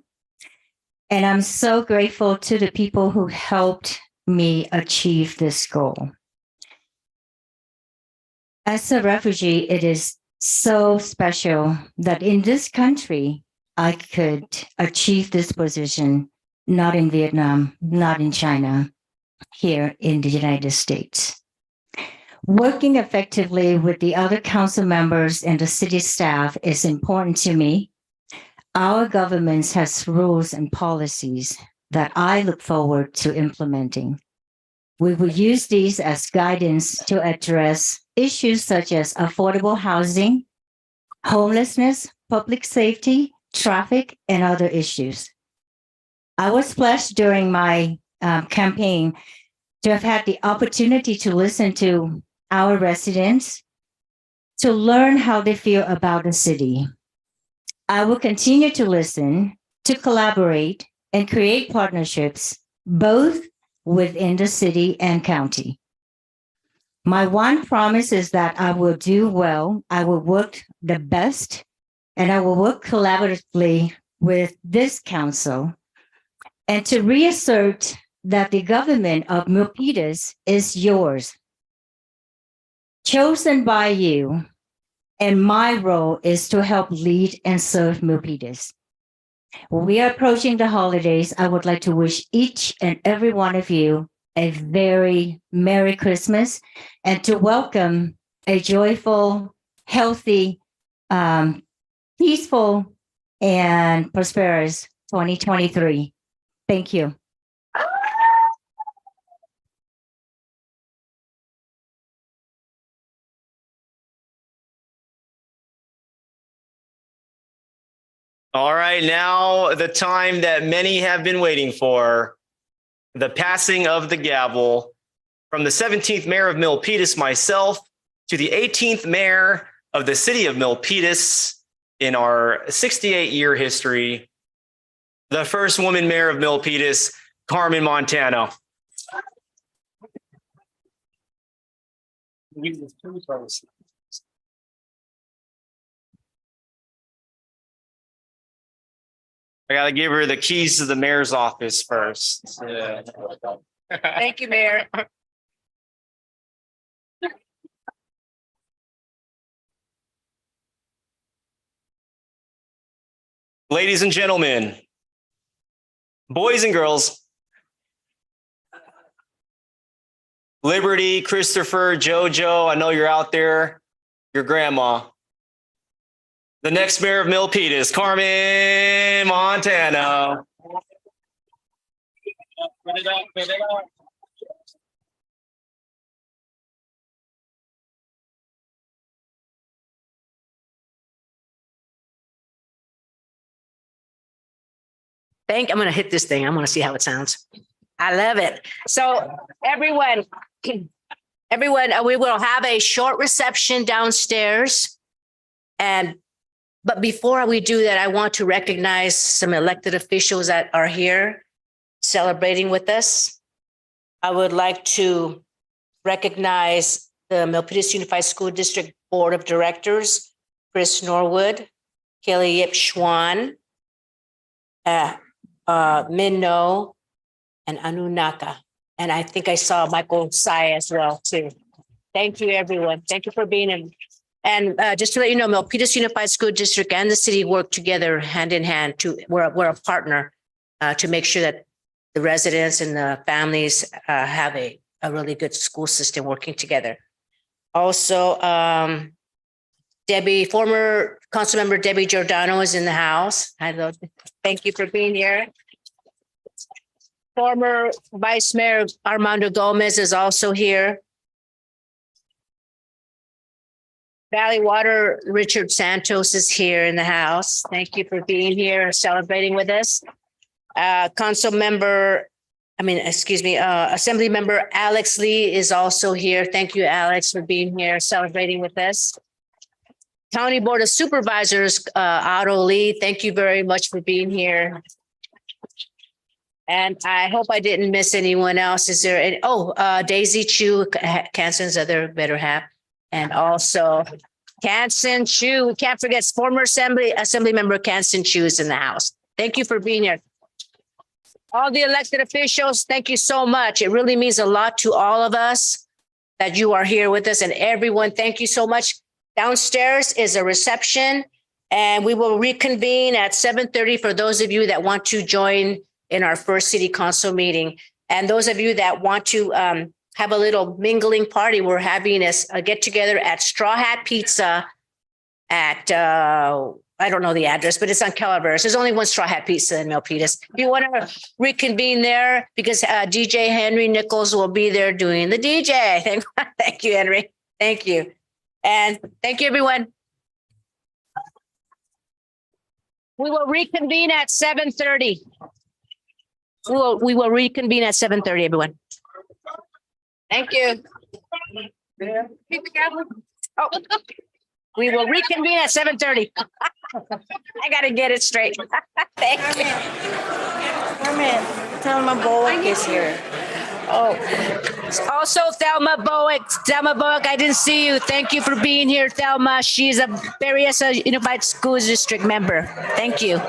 And I'm so grateful to the people who helped me achieve this goal. As a refugee, it is so special that in this country, I could achieve this position, not in Vietnam, not in China, here in the United States. Working effectively with the other council members and the city staff is important to me. Our government has rules and policies that I look forward to implementing. We will use these as guidance to address issues such as affordable housing, homelessness, public safety, traffic, and other issues. I was blessed during my campaign to have had the opportunity to listen to our residents, to learn how they feel about the city. I will continue to listen, to collaborate, and create partnerships, both within the city and county. My one promise is that I will do well, I will work the best, and I will work collaboratively with this council and to reassert that the government of Milpitas is yours, chosen by you, and my role is to help lead and serve Milpitas. We are approaching the holidays. I would like to wish each and every one of you a very Merry Christmas and to welcome a joyful, healthy, peaceful, and prosperous 2023. Thank you. All right, now the time that many have been waiting for, the passing of the gavel from the 17th mayor of Milpitas, myself, to the 18th mayor of the city of Milpitas in our 68-year history, the first woman mayor of Milpitas, Carmen Montano. I got to give her the keys to the mayor's office first. Yeah. Thank you, Mayor. Ladies and gentlemen, boys and girls, Liberty, Christopher, Jojo, I know you're out there, your grandma. The next mayor of Milpitas, Carmen Montano. I'm going to hit this thing. I want to see how it sounds. I love it. So everyone, we will have a short reception downstairs. But before we do that, I want to recognize some elected officials that are here celebrating with us. I would like to recognize the Milpitas Unified School District Board of Directors, Chris Norwood, Kelly Yip Schwan, Minnow, and Anunnaka. And I think I saw Michael Sai as well too. Thank you, everyone. Thank you for being in. And just to let you know, Milpitas Unified School District and the city work together hand in hand we're a partner to make sure that the residents and the families have a really good school system working together. Also, former council member Debbie Giordano is in the house. Hello. Thank you for being here. Former Vice Mayor Armando Gomez is also here. Valley Water, Richard Santos is here in the house. Thank you for being here and celebrating with us. Assembly member Alex Lee is also here. Thank you, Alex, for being here, celebrating with us. County Board of Supervisors, Otto Lee, thank you very much for being here. And I hope I didn't miss anyone else. Is there any? Daisy Chu, Kanson's other better half. And also Kanson Chu, we can't forget former Assembly member Kanson Chu is in the house. Thank you for being here. All the elected officials, thank you so much. It really means a lot to all of us that you are here with us, and everyone, thank you so much. Downstairs is a reception, and we will reconvene at 7:30 for those of you that want to join in our first city council meeting. And those of you that want to have a little mingling party, we're having a get together at Straw Hat Pizza at, I don't know the address, but it's on Calaveras. There's only one Straw Hat Pizza in Milpitas. If you want to reconvene there, because DJ Henry Nichols will be there doing the DJ. Thank you, Henry. Thank you. And thank you, everyone. We will reconvene at 7:30. We will reconvene at 7:30, everyone. Thank you. Oh, we will reconvene at 7:30. I got to get it straight. Thank you. Thelma Bowick is here. Oh, also Thelma Bowick. Thelma Bowick, I didn't see you. Thank you for being here, Thelma. She's a Berryessa Unified School District member. Thank you.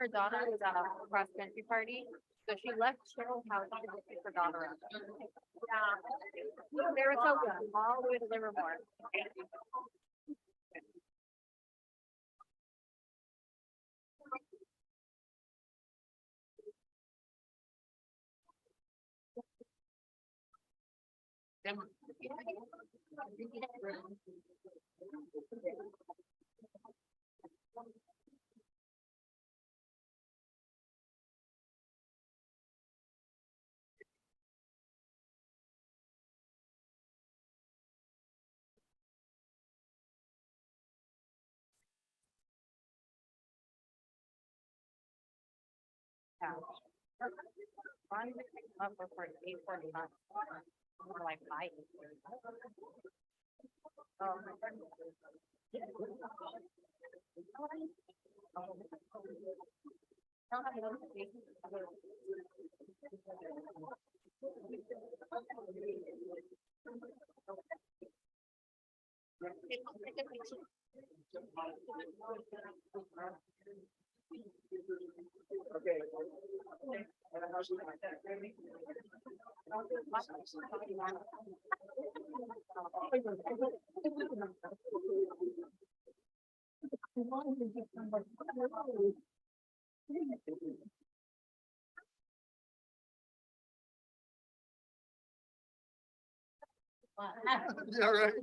Her daughter was at a cross country party, so she left Cheryl's house to pick her daughter up. Yeah. Saratoga, all the way to Livermore. Up for 8:45. More like 5. Yeah, right.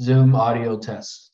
Zoom audio test.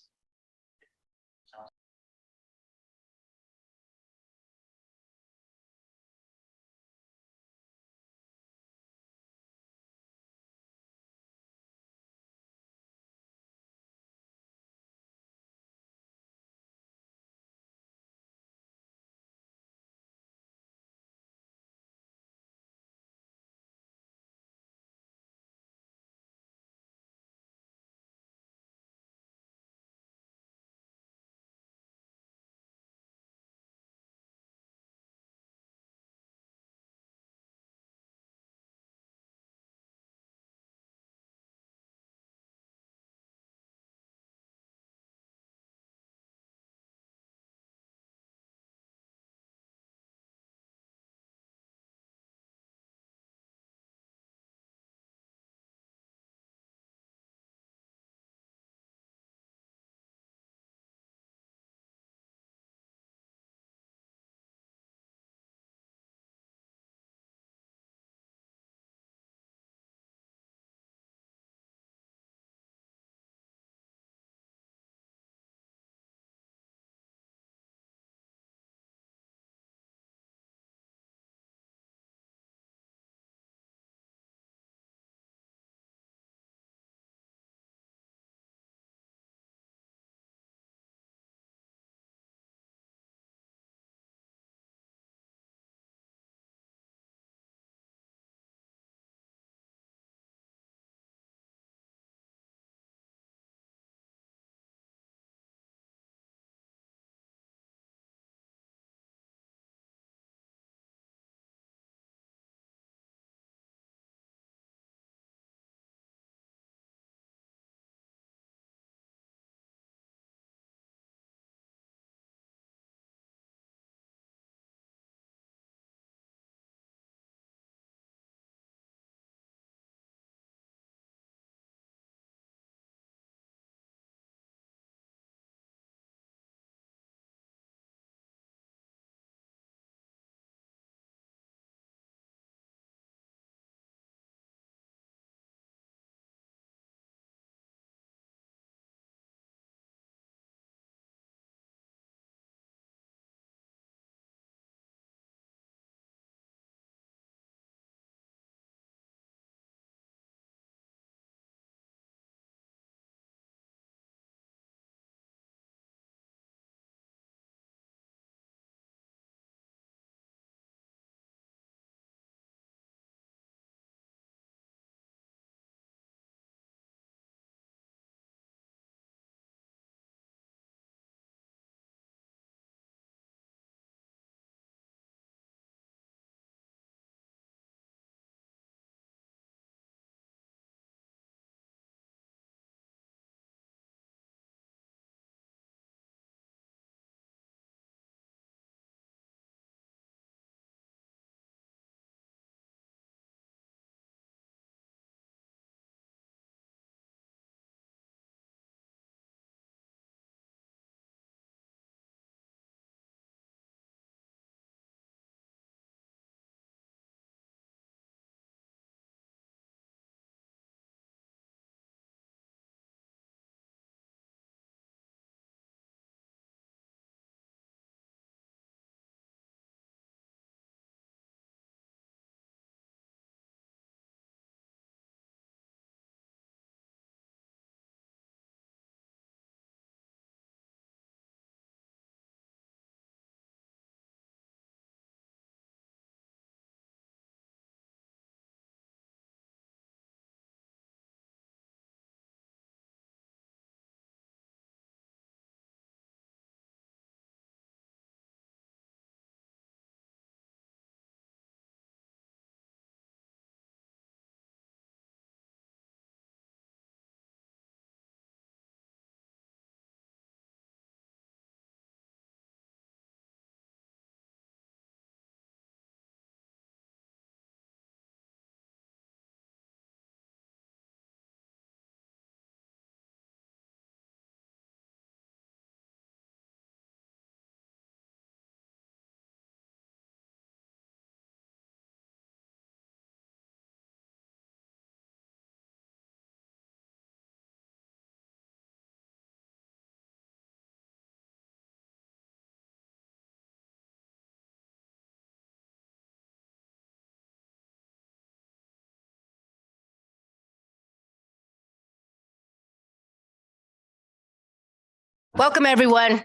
Welcome, everyone.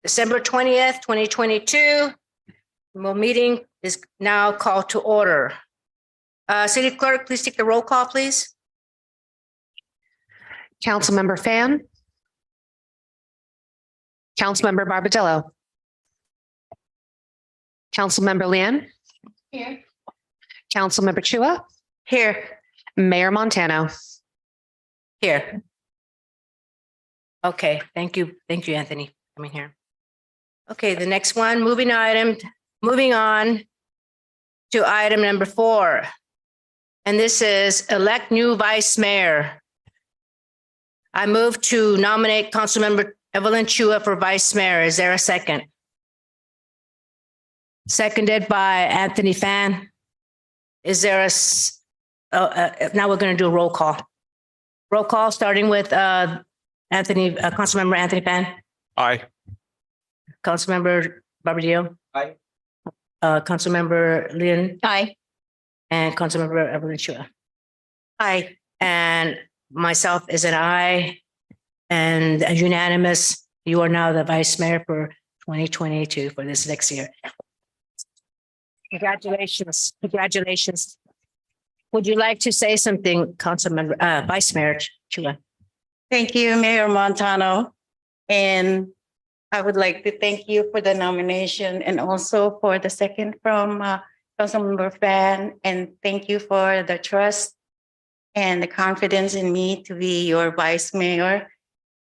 December 20th, 2022. Well, meeting is now called to order. City Clerk, please take the roll call, please. Councilmember Fan. Councilmember Barbadillo. Councilmember Lian. Here. Councilmember Chua. Here. Mayor Montano. Here. Okay, thank you. Thank you, Anthony, coming here. Okay, the next one, moving on to item number 4. And this is elect new vice mayor. I move to nominate Councilmember Evelyn Chua for vice mayor. Is there a second? Seconded by Anthony Fan. Is there now we're going to do a roll call. Roll call, starting with Councilmember Anthony Fan. Aye. Councilmember Barbadillo. Aye. Councilmember Lynn. Aye. And Councilmember Evelyn Chua. Aye. And myself is an aye. And a unanimous, you are now the vice mayor for 2022 for this next year. Congratulations. Congratulations. Would you like to say something, Councilmember, Vice Mayor Chua? Thank you, Mayor Montano. And I would like to thank you for the nomination and also for the second from Councilmember Fan. And thank you for the trust and the confidence in me to be your vice mayor.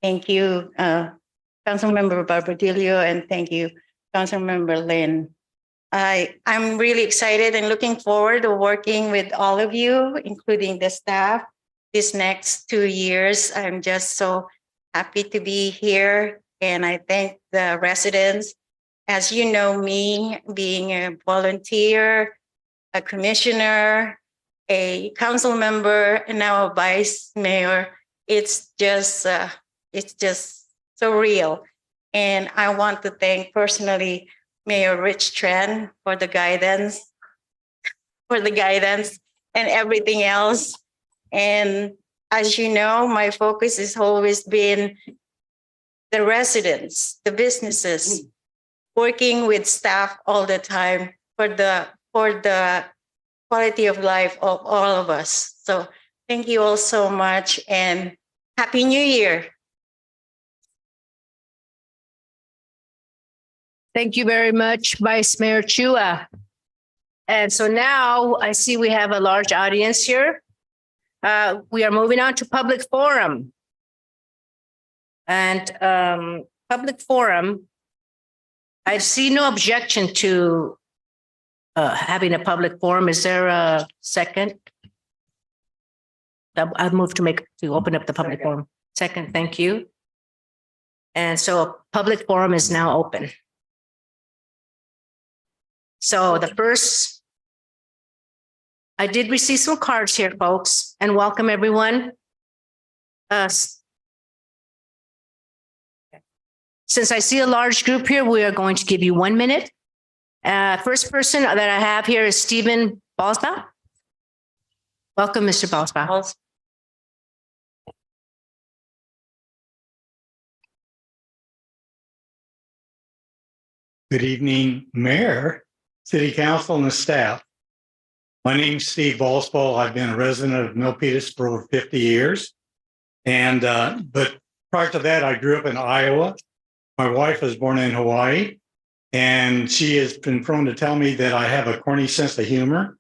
Thank you, Councilmember Barbadillo, and thank you, Councilmember Lynn. I'm really excited and looking forward to working with all of you, including the staff, these next 2 years. I'm just so happy to be here. And I thank the residents. As you know me, being a volunteer, a commissioner, a council member, and now a vice mayor, it's just so real. And I want to thank personally Mayor Rich Tran for the guidance and everything else. And as you know, my focus has always been the residents, the businesses, working with staff all the time for the quality of life of all of us. So thank you all so much and Happy New Year. Thank you very much, Vice Mayor Chua. And so now I see we have a large audience here. We are moving on to public forum. And public forum, I see no objection to having a public forum. Is there a second? I've moved to open up the public forum. Second, thank you. And so a public forum is now open. So the first, I did receive some cards here, folks, and welcome everyone. Since I see a large group here, we are going to give you 1 minute. First person that I have here is Stephen Balsbaugh. Welcome, Mr. Balsbaugh. Good evening, Mayor, City Council, and the staff. My name's Steve Balsbaugh. I've been a resident of Milpitas for over 50 years. And but prior to that, I grew up in Iowa. My wife was born in Hawaii, and she has been prone to tell me that I have a corny sense of humor.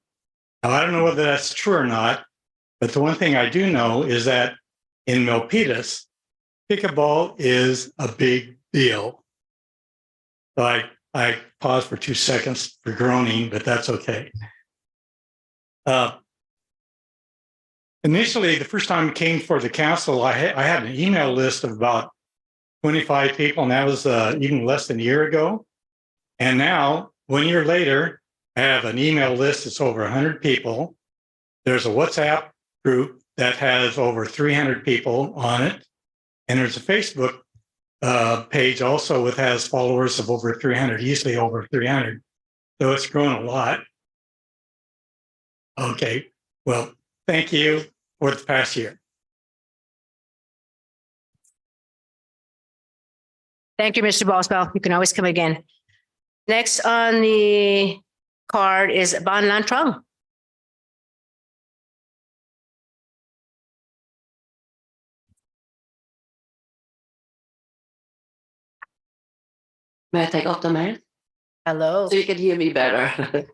Now, I don't know whether that's true or not, but the one thing I do know is that in Milpitas, pickleball is a big deal. So I paused for 2 seconds for groaning, but that's okay. Initially, the first time I came for the council, I had an email list of about 25 people, and that was even less than a year ago. And now, 1 year later, I have an email list that's over 100 people. There's a WhatsApp group that has over 300 people on it. And there's a Facebook page also with has followers of over 300, easily over 300. So it's grown a lot. Okay, well, thank you for the past year. Thank you, Mr. Boswell. You can always come again. Next on the card is Ban Lan Trung. May I take off the mask Hello. so you can hear me better?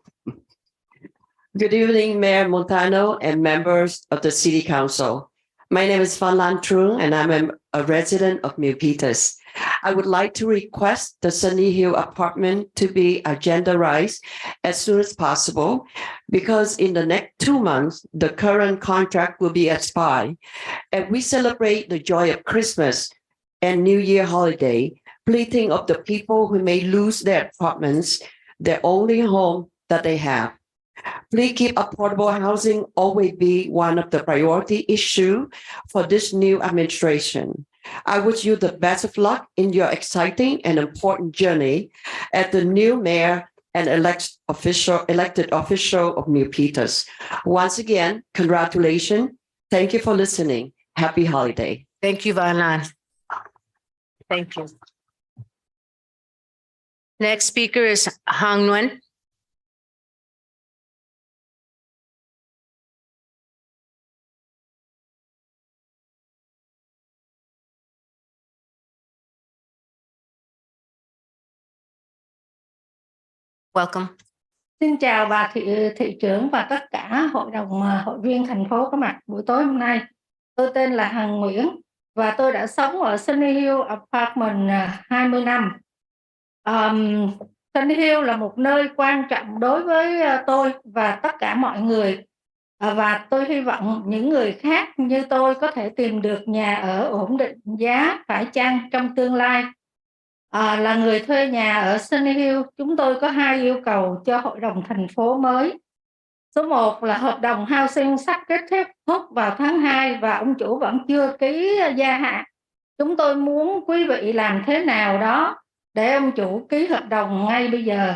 Good evening, Mayor Montano and members of the City Council. My name is Van Lan Trung and I'm a resident of Milpitas. I would like to request the Sunny Hill apartment to be agendarized as soon as possible because in the next 2 months, the current contract will be expired. And we celebrate the joy of Christmas and New Year holiday, pleading of the people who may lose their apartments, their only home that they have. Please keep affordable housing always be one of the priority issue for this new administration. I wish you the best of luck in your exciting and important journey as the new mayor and elected official of Milpitas. Once again, congratulations. Thank you for listening. Happy holiday. Thank you, Van Lan. Thank you. Next speaker is Hang Nguyen. Welcome. Xin chào bà thị trưởng và tất cả hội viên thành phố có mặt buổi tối hôm nay. Tôi tên là Hằng Nguyễn và tôi đã sống ở Sunny Hill Apartment 20 năm. Sunny Hill là một nơi quan trọng đối với tôi và tất cả mọi người. Và tôi hy vọng những người khác như tôi có thể tìm được nhà ở ổn định giá phải chăng trong tương lai. Là người thuê nhà ở Sunny Hill, chúng tôi có 2 yêu cầu cho hội đồng thành phố mới. Số 1 là hợp đồng housing sắp kết thúc vào tháng 2 và ông chủ vẫn chưa ký gia hạn. Chúng tôi muốn quý vị làm thế nào đó để ông chủ ký hợp đồng ngay bây giờ.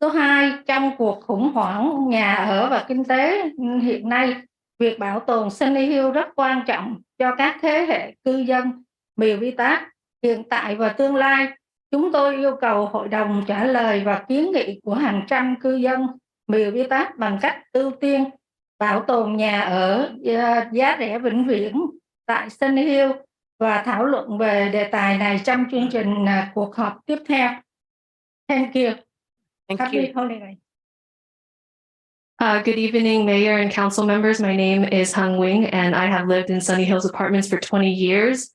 Số 2, trong cuộc khủng hoảng nhà ở và kinh tế hiện nay, việc bảo tồn Sunny Hill rất quan trọng cho các thế hệ cư dân Milpitas hiện tại và tương lai. Chúng tôi yêu cầu hội đồng trả lời và kiến nghị của hàng trăm cư dân Milpitas bằng cách ưu tiên bảo tồn nhà ở giá rẻ vĩnh viễn tại Sunny Hill và thảo luận về đề tài này trong chương trình cuộc họp tiếp theo. Thank you. Happy holiday. Good evening, Mayor and Council members. My name is Hung Wing, and I have lived in Sunny Hills Apartments for 20 years.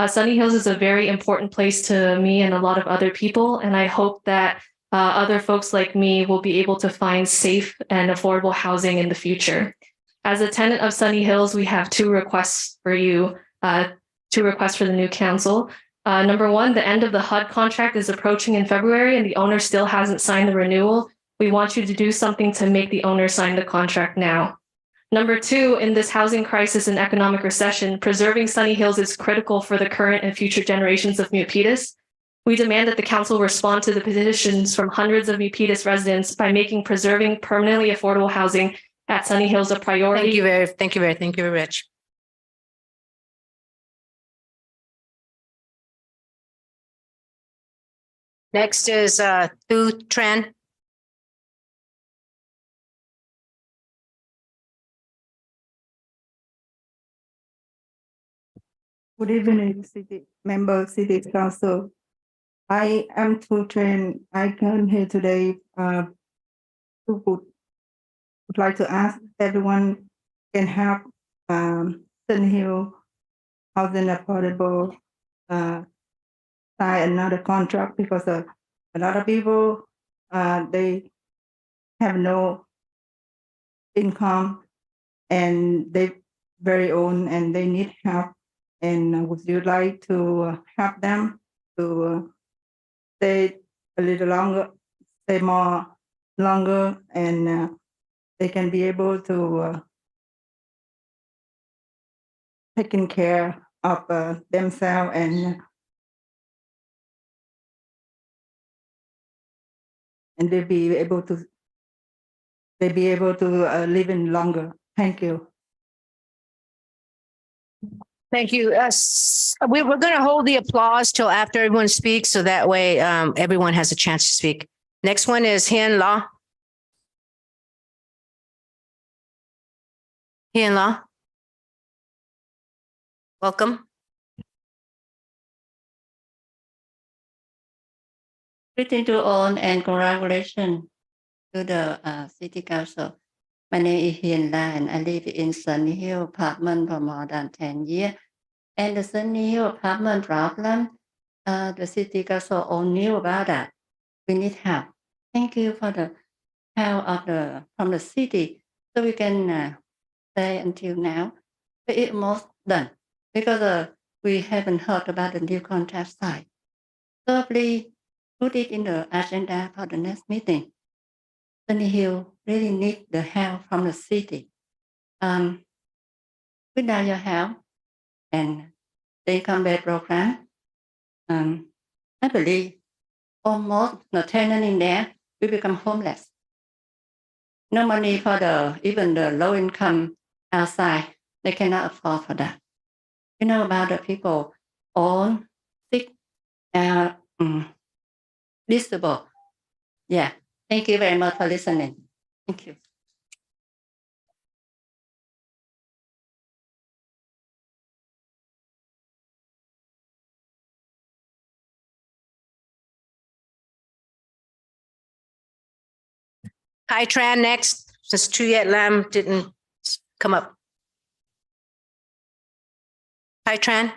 Sunny Hills is a very important place to me and a lot of other people, and I hope that other folks like me will be able to find safe and affordable housing in the future. As a tenant of Sunny Hills, we have 2 requests for you, 2 requests for the new council. Number 1, the end of the HUD contract is approaching in February and the owner still hasn't signed the renewal. We want you to do something to make the owner sign the contract now. Number 2, in this housing crisis and economic recession, preserving Sunny Hills is critical for the current and future generations of Milpitas. We demand that the council respond to the petitions from hundreds of Milpitas residents by making preserving permanently affordable housing at Sunny Hills a priority. Thank you very much. Next is Thu Tran. Good evening, City Council. I am Thu Tran. I came here today would like to ask everyone can help Sunny Hill Housing Affordable sign another contract because a lot of people they have no income and they very own and they need help. And would you like to help them to stay a little longer, stay more longer, and they can be able to taking care of themselves and they be able to live in longer. Thank you. Thank you. We're going to hold the applause till after everyone speaks, so that way everyone has a chance to speak. Next one is Hien La. Hien La. Welcome. Greeting to all and congratulations to the City Council. My name is Hien La and I live in Sunny Hill apartment for more than 10 years. And the Sunny Hill apartment problem, the City Council all knew about that. We need help. Thank you for the help from the city, so we can stay until now. But it's almost done because we haven't heard about the new contract side. So please put it in the agenda for the next meeting. Sunny Hill really need the help from the city. Without your help and the income based program, I believe almost the tenant in there will become homeless. No money for even the low income outside. They cannot afford for that. You know about the people old, sick, disabled. Yeah. Thank you very much for listening. Thank you. Kai Tran next, since Chuyet Lam didn't come up. Kai Tran.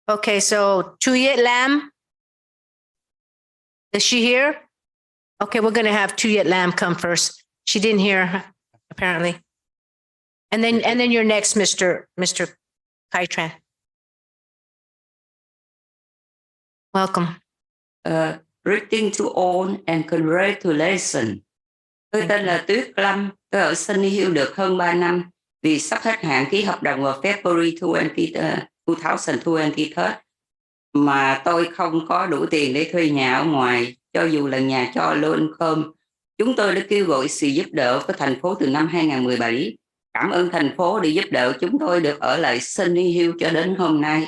Okay, so Chuyet Lam. Is she here? Okay, we're gonna have Chuyet Lam come first. She didn't hear, apparently. And then you're next, Mr. Kai Tran. Welcome. Greeting to all and congratulations. Tôi tên là Tuyết Lâm, tôi ở Sunny Hill được hơn 3 năm. Vì sắp hết hạn ký hợp đồng vào February 2023 mà tôi không có đủ tiền để thuê nhà ở ngoài, cho dù là nhà cho low income. Chúng tôi đã kêu gọi sự giúp đỡ của thành phố từ năm 2017. Cảm ơn thành phố để giúp đỡ chúng tôi được ở lại Sunny Hill cho đến hôm nay.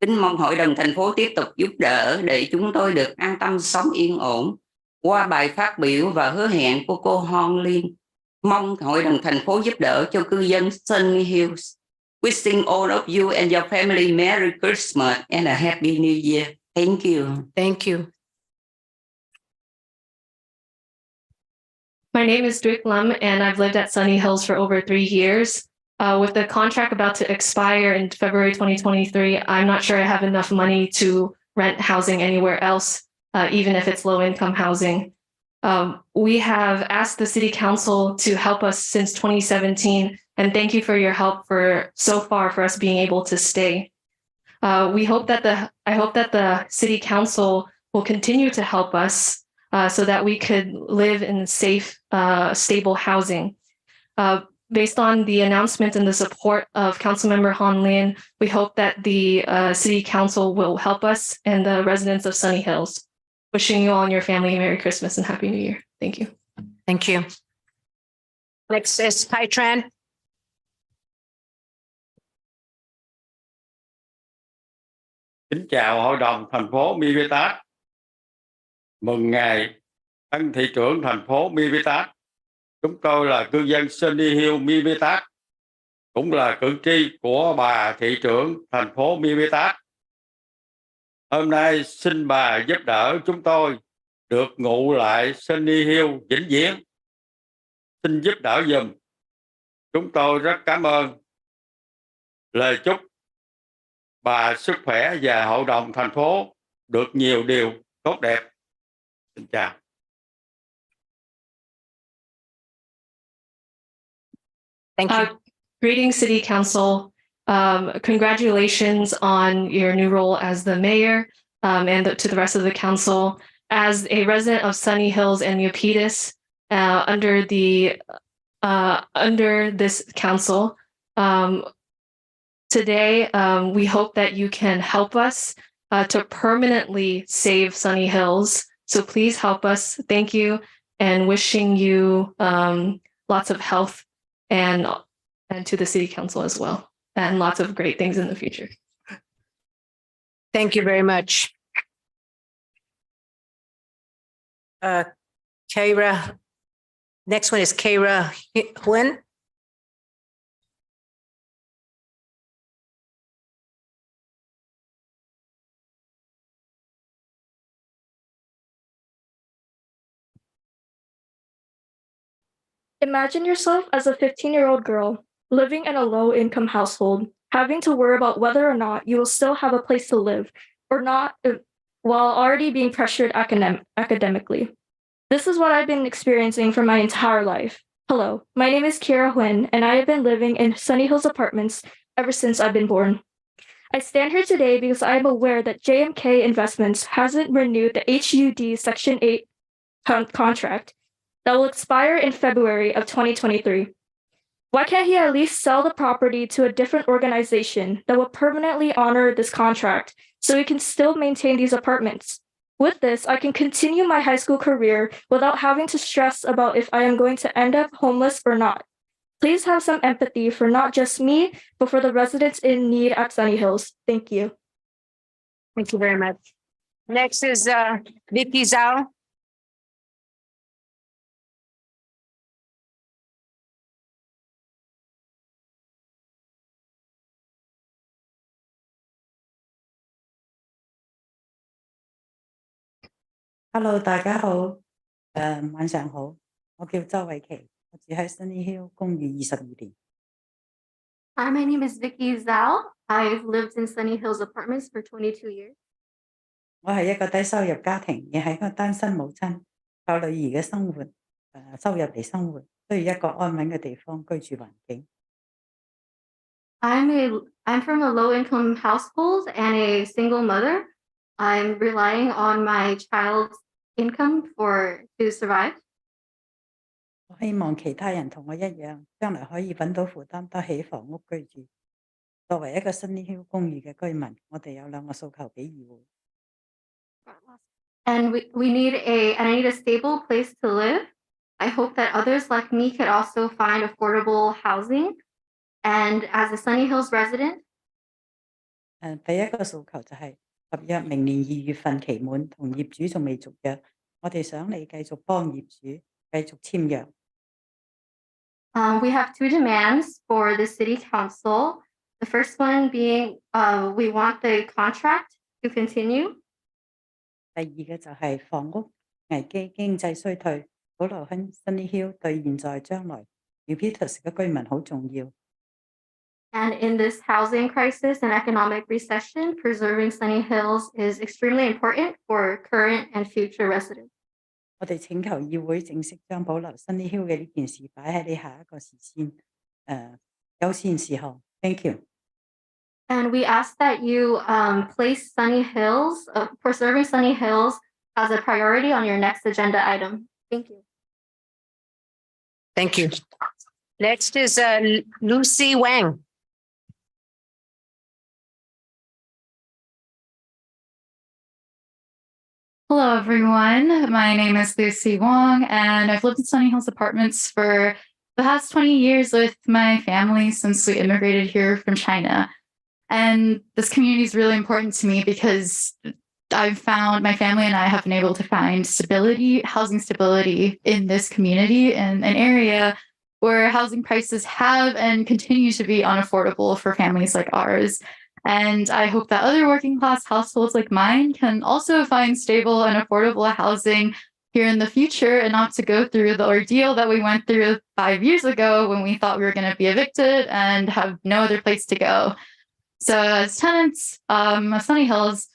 Kính mong Hội đồng thành phố tiếp tục giúp đỡ để chúng tôi được an tâm sống yên ổn. Qua bài phát biểu và hứa hẹn của cô Hon Liên, mong Hội đồng thành phố giúp đỡ cho cư dân Sunny Hills. Wishing all of you and your family Merry Christmas and a Happy New Year. Thank you. Thank you. My name is Duy Lum, and I've lived at Sunny Hills for over 3 years. With the contract about to expire in February 2023, I'm not sure I have enough money to rent housing anywhere else, even if it's low-income housing. We have asked the City Council to help us since 2017, and thank you for your help so far for us being able to stay. I hope that the City Council will continue to help us so that we could live in safe, stable housing. Based on the announcement and the support of Councilmember Han Lin, we hope that the City Council will help us and the residents of Sunny Hills. Wishing you all and your family a Merry Christmas and Happy New Year. Thank you. Thank you. Next is Kai Tran. Kính chào Hội đồng thành phố Milpitas. Mừng ngày tân thị trưởng thành phố Milpitas. Chúng tôi là cư dân Sunny Hill Milpitas, cũng là cử tri của bà thị trưởng thành phố Milpitas. Hôm nay xin bà giúp đỡ chúng tôi được ngụ lại Sunny Hill vĩnh viễn. Xin giúp đỡ giùm. Chúng tôi rất cảm ơn. Lời chúc bà sức khỏe và hội đồng thành phố được nhiều điều tốt đẹp. Xin chào. Thank you. Greetings, City Council. Congratulations on your new role as the mayor and to the rest of the council. As a resident of Sunny Hills and Milpitas, under this council, today we hope that you can help us to permanently save Sunny Hills. So please help us. Thank you, and wishing you lots of health and and to the city council as well. And lots of great things in the future. Thank you very much. Kaira, next one is Kaira Huen. Imagine yourself as a 15-year-old girl living in a low-income household, having to worry about whether or not you will still have a place to live or not, while already being pressured academically. This is what I've been experiencing for my entire life. Hello, my name is Kira Huynh, and I have been living in Sunny Hills Apartments ever since I've been born. I stand here today because I am aware that JMK Investments hasn't renewed the HUD Section 8 contract that will expire in February of 2023. Why can't he at least sell the property to a different organization that will permanently honor this contract so we can still maintain these apartments? With this, I can continue my high school career without having to stress about if I am going to end up homeless or not. Please have some empathy for not just me, but for the residents in need at Sunny Hills. Thank you. Thank you very much. Next is Vicky Zhao. Hello，大家好，晚上好，我叫周慧琪，我住喺 Sunny Hill 公寓22年。Hi, my name is Vicky Zhao. I've lived in Sunny Hills Apartments for 22 years. 我係一個低收入家庭，亦係一個單身母親，靠女兒嘅生活收入嚟生活，需要一個安穩嘅地方居住環境。I'm from a low-income household and a single mother. I'm relying on my child's income to survive. 我希望其他人同我一樣，將來可以揾到負擔得起房屋居住。作為一個 Sunny Hill 公寓嘅居民，我哋有兩個訴求俾議會。And I need a stable place to live. I hope that others like me could also find affordable housing. And as a Sunny Hills resident, 第一個訴求就係合約明年2月份期滿，同業主仲未續約，我哋想你繼續幫業主繼續簽約。we have two demands for the city council. The first one being we want the contract to continue. 第二嘅就係房屋危機、經濟衰退，保留喺 Sunny Hill 對現在將來 Milpitas 嘅居民好重要。And in this housing crisis and economic recession, preserving Sunny Hills is extremely important for current and future residents. 我哋請求議會正式將保留 Sunny Hill 嘅呢件事擺喺你下一個時先優先事項。Thank you. And we ask that you place Sunny Hills, preserving Sunny Hills as a priority on your next agenda item. Thank you. Thank you. Next is Lucy Wang. Hello, everyone. My name is Lucy Wong, and I've lived in Sunny Hills Apartments for the past 20 years with my family since we immigrated here from China. And this community is really important to me because I've found my family and I have been able to find stability, housing stability in this community in an area where housing prices have and continue to be unaffordable for families like ours. And I hope that other working class households like mine can also find stable and affordable housing here in the future and not to go through the ordeal that we went through 5 years ago when we thought we were going to be evicted and have no other place to go. So as tenants of Sunny Hills,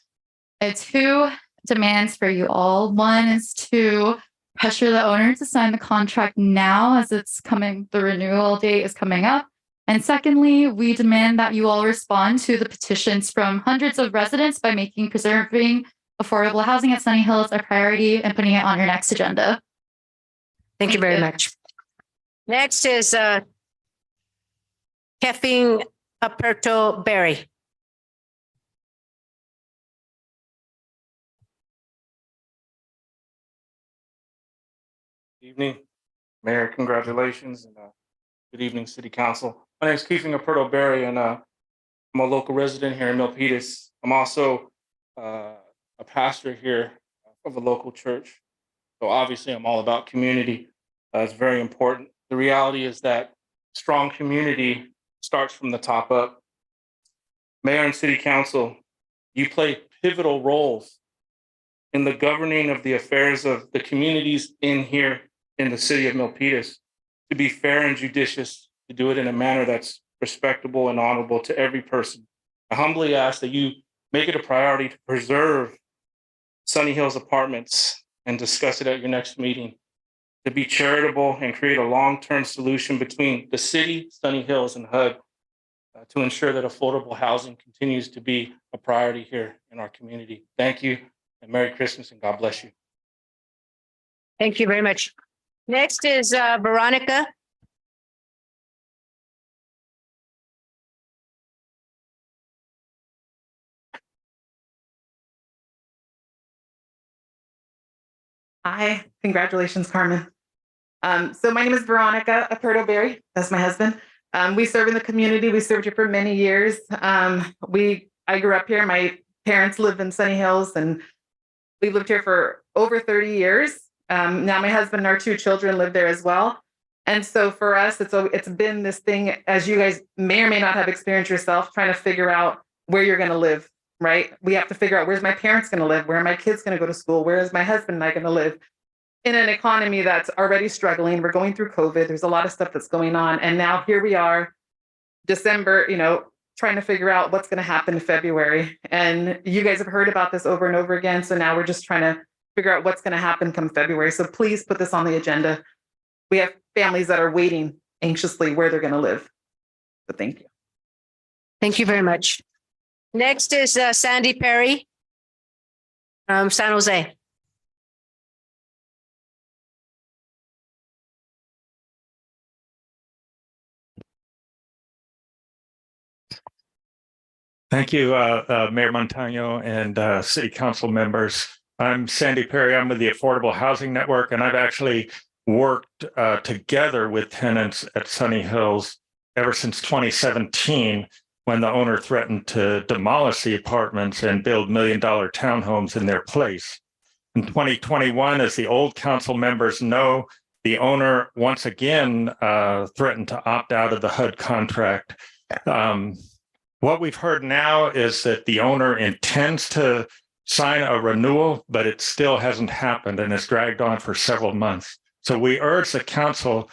two demands for you all. One is to pressure the owner to sign the contract now as the renewal date is coming up. And secondly, we demand that you all respond to the petitions from hundreds of residents by making preserving affordable housing at Sunny Hills a priority and putting it on your next agenda. Thank you very much. Next is Keffing Aperto Berry. Evening, Mayor. Congratulations and Good evening, City Council. My name is Keith Aperto Berry, and I'm a local resident here in Milpitas. I'm also a pastor here of a local church. So obviously, I'm all about community. It's very important. The reality is that strong community starts from the top up. Mayor and City Council, you play pivotal roles in the governing of the affairs of the communities in here in the city of Milpitas, to be fair and judicious, to do it in a manner that's respectable and honorable to every person. I humbly ask that you make it a priority to preserve Sunny Hills Apartments and discuss it at your next meeting, to be charitable and create a long-term solution between the city, Sunny Hills, and HUD to ensure that affordable housing continues to be a priority here in our community. Thank you, and Merry Christmas, and God bless you. Thank you very much. Next is Veronica. Hi, congratulations, Carmen. So my name is Veronica Aperto Berry. That's my husband. We serve in the community. We served here for many years. I grew up here. My parents live in Sunny Hills, and we've lived here for over 30 years. Now my husband and our 2 children live there as well. And so for us, it's been this thing, as you guys may or may not have experienced yourself, trying to figure out where you're going to live, right? We have to figure out, where's my parents going to live? Where are my kids going to go to school? Where is my husband and I going to live? In an economy that's already struggling. We're going through COVID. There's a lot of stuff that's going on. And now here we are, December, trying to figure out what's going to happen in February. And you guys have heard about this over and over again. So now we're just trying to figure out what's going to happen come February. So please put this on the agenda. We have families that are waiting anxiously where they're going to live. So thank you. Thank you very much. Next is Sandy Perry from San Jose. Thank you, Mayor Montano and City Council members. I'm Sandy Perry. I'm with the Affordable Housing Network, and I've actually worked together with tenants at Sunny Hills ever since 2017, when the owner threatened to demolish the apartments and build $1 million townhomes in their place. In 2021, as the old council members know, the owner once again threatened to opt out of the HUD contract. What we've heard now is that the owner intends to sign a renewal, but it still hasn't happened and it's dragged on for several months. So we urge the council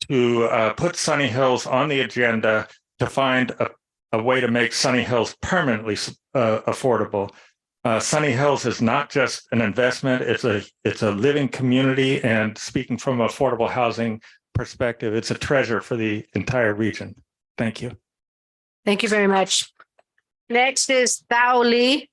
to put Sunny Hills on the agenda to find a way to make Sunny Hills permanently affordable. Sunny Hills is not just an investment, it's a living community, and speaking from an affordable housing perspective, it's a treasure for the entire region. Thank you. Thank you very much. Next is Thao Le.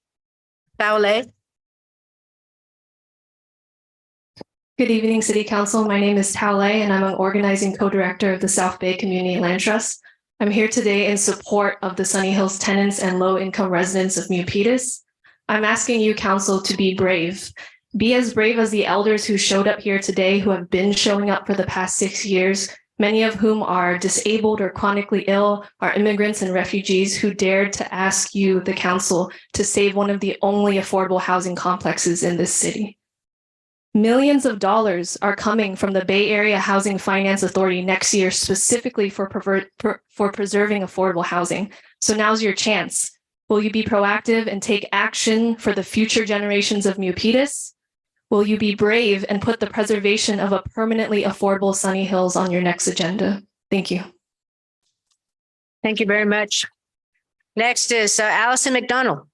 Good evening, City Council. My name is Tao Lei, and I'm an organizing co-director of the South Bay Community Land Trust. I'm here today in support of the Sunny Hills tenants and low-income residents of Milpitas. I'm asking you, Council, to be brave. Be as brave as the elders who showed up here today, who have been showing up for the past 6 years, many of whom are disabled or chronically ill, are immigrants and refugees who dared to ask you, the council, to save one of the only affordable housing complexes in this city. Millions of dollars are coming from the Bay Area Housing Finance Authority next year, specifically for preserving affordable housing. So now's your chance. Will you be proactive and take action for the future generations of Milpitas? Will you be brave and put the preservation of a permanently affordable Sunny Hills on your next agenda? Thank you. Thank you very much. Next is Allison McDonald.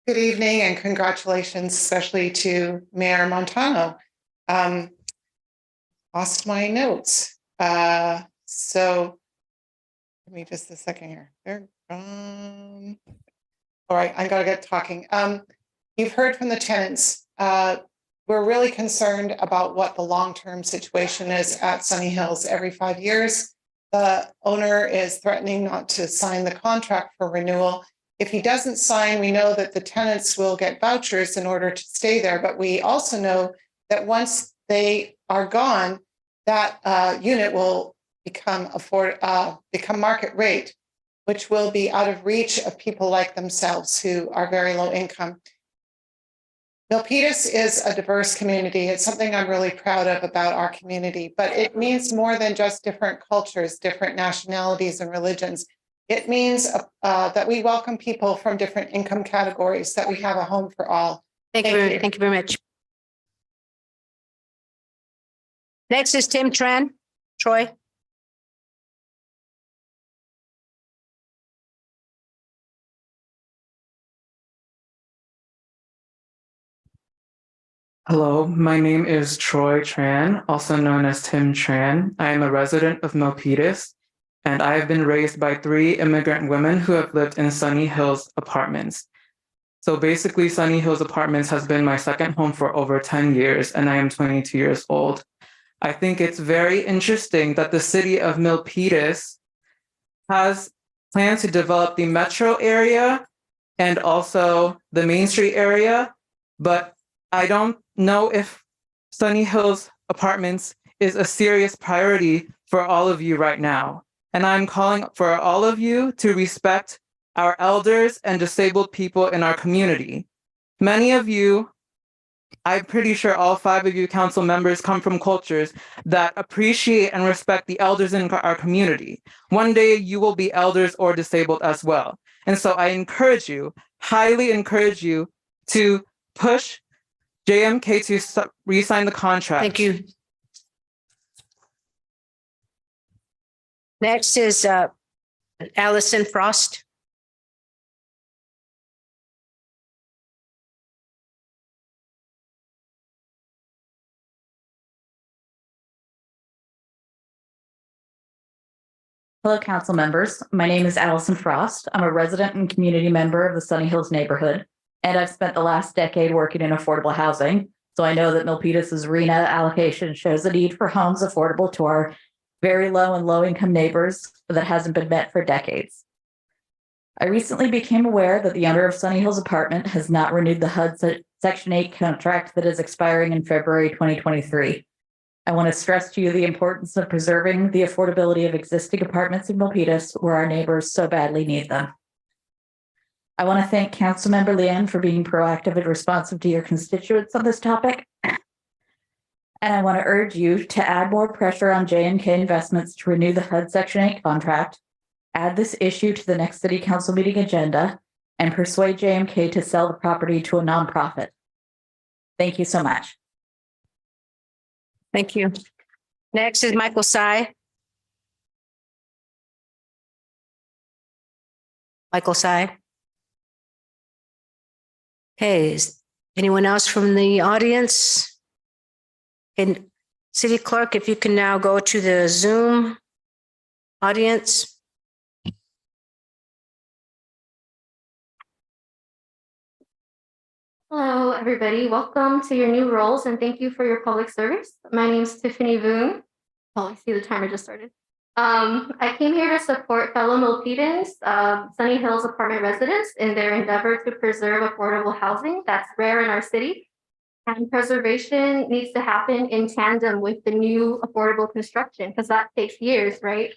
Good evening and congratulations, especially to Mayor Montano. Lost my notes. So give me just a second here. They're gone. All right, I gotta get talking. You've heard from the tenants. We're really concerned about what the long-term situation is at Sunny Hills. Every 5 years, the owner is threatening not to sign the contract for renewal If he doesn't sign, we know that the tenants will get vouchers in order to stay there. But we also know that once they are gone, that unit will become market rate, which will be out of reach of people like themselves who are very low income. Milpitas is a diverse community. It's something I'm really proud of about our community, but it means more than just different cultures, different nationalities and religions. It means that we welcome people from different income categories, that we have a home for all. Thank you very much. Next is Tim Tran. Troy. Hello, my name is Troy Tran, also known as Tim Tran. I am a resident of Milpitas, and I have been raised by 3 immigrant women who have lived in Sunny Hills Apartments. So basically, Sunny Hills Apartments has been my second home for over 10 years, and I am 22 years old. I think it's very interesting that the city of Milpitas has plans to develop the metro area and also the Main Street area, but I don't know if Sunny Hills Apartments is a serious priority for all of you right now. And I'm calling for all of you to respect our elders and disabled people in our community. Many of you, I'm pretty sure all 5 of you council members come from cultures that appreciate and respect the elders in our community. One day you will be elders or disabled as well. And so I encourage you, highly encourage you to push JMK to re-sign the contract. Thank you. Next is Allison Frost. Hello, council members. My name is Allison Frost. I'm a resident and community member of the Sunny Hills neighborhood, and I've spent the last decade working in affordable housing. So I know that Milpitas' RENA allocation shows a need for homes affordable to our very low and low income neighbors that hasn't been met for decades. I recently became aware that the owner of Sunny Hills Apartment has not renewed the HUD Section 8 contract that is expiring in February 2023. I want to stress to you the importance of preserving the affordability of existing apartments in Milpitas where our neighbors so badly need them. I want to thank Councilmember Leanne for being proactive and responsive to your constituents on this topic. And I want to urge you to add more pressure on J&K Investments to renew the HUD Section 8 contract, add this issue to the next City Council meeting agenda, and persuade JMK to sell the property to a nonprofit. Thank you so much. Thank you. Next is Michael Sy. Michael Sy. Okay, is anyone else from the audience? And City Clerk, if you can now go to the Zoom audience. Hello, everybody. Welcome to your new roles and thank you for your public service. My name is Tiffany Voon. Oh, I see the timer just started. I came here to support fellow Milpitans, Sunny Hills apartment residents in their endeavor to preserve affordable housing that's rare in our city. And preservation needs to happen in tandem with the new affordable construction because that takes years, right?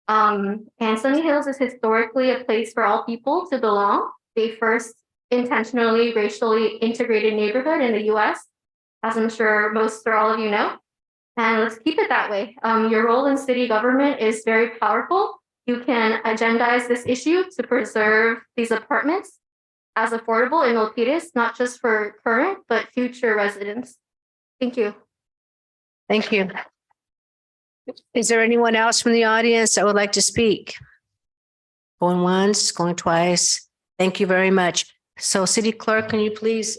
And Sunny Hills is historically a place for all people to belong. They first intentionally racially integrated neighborhood in the US, as I'm sure most or all of you know. And let's keep it that way. Your role in city government is very powerful. You can agendize this issue to preserve these apartments as affordable in Milpitas, not just for current, but future residents. Thank you. Thank you. Is there anyone else from the audience that would like to speak? Going once, going twice. Thank you very much. So City Clerk, can you please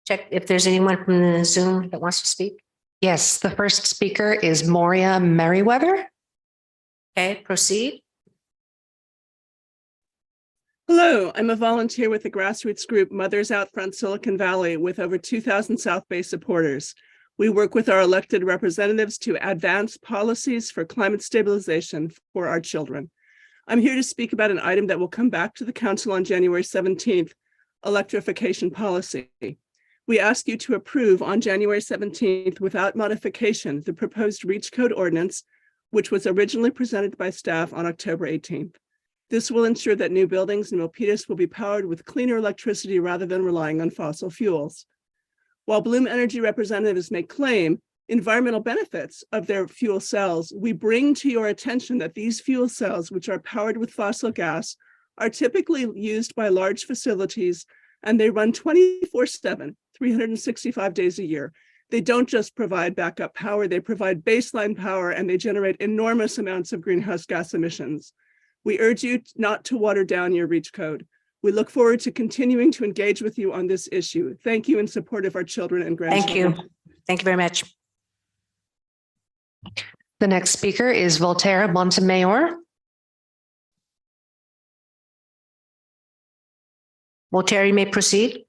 check if there's anyone from the Zoom that wants to speak? Yes, the first speaker is Moria Merriweather. Okay, proceed. Hello, I'm a volunteer with the grassroots group Mothers Out Front Silicon Valley with over 2,000 South Bay supporters. We work with our elected representatives to advance policies for climate stabilization for our children. I'm here to speak about an item that will come back to the council on January 17th, electrification policy. We ask you to approve on January 17th without modification the proposed REACH code ordinance, which was originally presented by staff on October 18th. This will ensure that new buildings in Milpitas will be powered with cleaner electricity rather than relying on fossil fuels. While Bloom Energy representatives may claim environmental benefits of their fuel cells, we bring to your attention that these fuel cells, which are powered with fossil gas, are typically used by large facilities, and they run 24/7, 365 days a year. They don't just provide backup power, they provide baseline power, and they generate enormous amounts of greenhouse gas emissions. We urge you not to water down your REACH code. We look forward to continuing to engage with you on this issue. Thank you in support of our children and grandchildren. Thank you. Thank you very much. The next speaker is Voltaire Montemayor. Voltaire, you may proceed.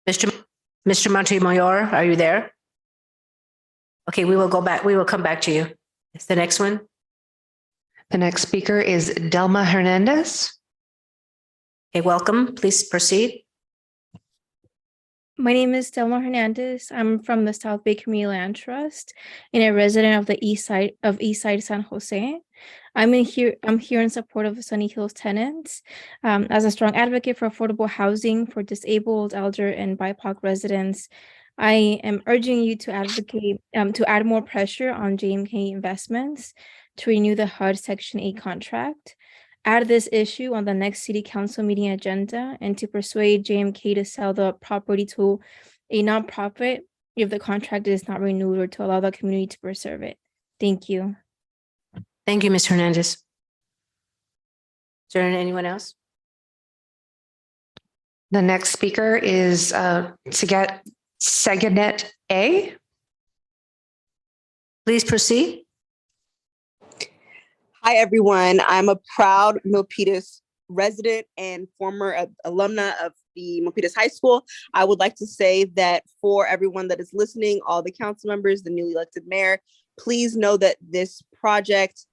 Mr. Montemayor, are you there? Okay, we will go back. We will come back to you. It's the next one. The next speaker is Delma Hernandez. Okay, welcome. Please proceed. My name is Delma Hernandez. I'm from the South Bay Community Land Trust and a resident of the East Side San Jose. I'm here in support of Sunny Hills tenants. As a strong advocate for affordable housing for disabled, elder, and BIPOC residents, I am urging you to advocate to add more pressure on JMK Investments to renew the HUD Section 8 contract. Add this issue on the next City Council meeting agenda and to persuade JMK to sell the property to a nonprofit if the contract is not renewed, or to allow the community to preserve it. Thank you. Thank you, Ms. Hernandez. Is there anyone else? The next speaker is Seganet A. Please proceed. Hi, everyone. I'm a proud Milpitas resident and former alumna of the Milpitas High School. I would like to say that for everyone that is listening, all the council members, the newly elected mayor, please know that this project,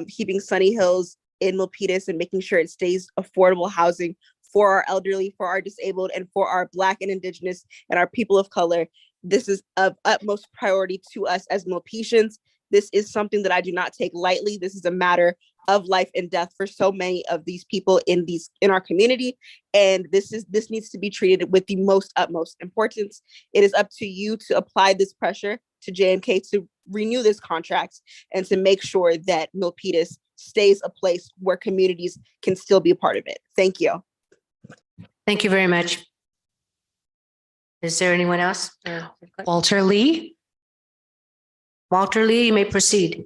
keeping Sunny Hills in Milpitas and making sure it stays affordable housing for our elderly, for our disabled, and for our Black and Indigenous and our people of color, this is of utmost priority to us as Milpitians. This is something that I do not take lightly. This is a matter of life and death for so many of these people in our community. And this needs to be treated with the utmost importance. It is up to you to apply this pressure to JMK to renew this contract and to make sure that Milpitas stays a place where communities can still be a part of it. Thank you. Thank you very much. Is there anyone else? Walter Lee. Walter Lee, you may proceed.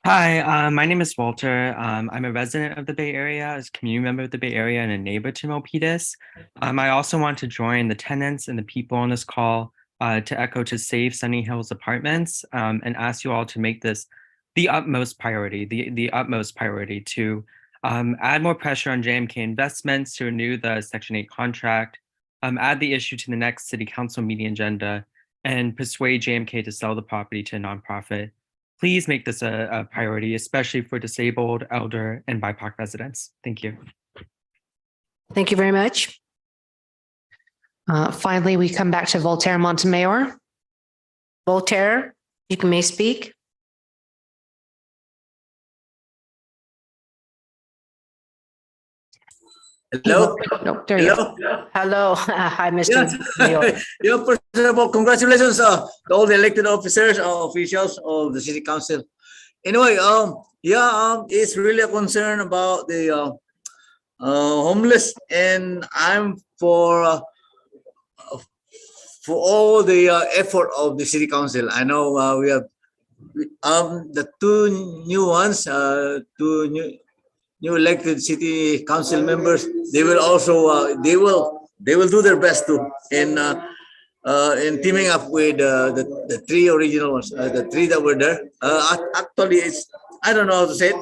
Hi, my name is Walter. I'm a resident of the Bay Area, as a community member of the Bay Area and a neighbor to Milpitas. I also want to join the tenants and the people on this call to echo to save Sunny Hills Apartments and ask you all to make this the utmost priority, the utmost priority to add more pressure on JMK Investments to renew the Section 8 contract, add the issue to the next City Council meeting agenda, and persuade JMK to sell the property to a nonprofit. Please make this a priority, especially for disabled, elder, and BIPOC residents. Thank you. Thank you very much. Finally, we come back to Voltaire Montemayor. Voltaire, you may speak. Hello. No, there you go. Hello. Hi, Mr. Mayor. First of all, congratulations to all the elected officers or officials of the city council. Anyway, it's really a concern about the homeless, and I'm for all the effort of the city council. I know we have the two new ones, two new elected city council members. They will also they will do their best too in teaming up with the three original ones, the three that were there. Actually, it's, I don't know how to say it.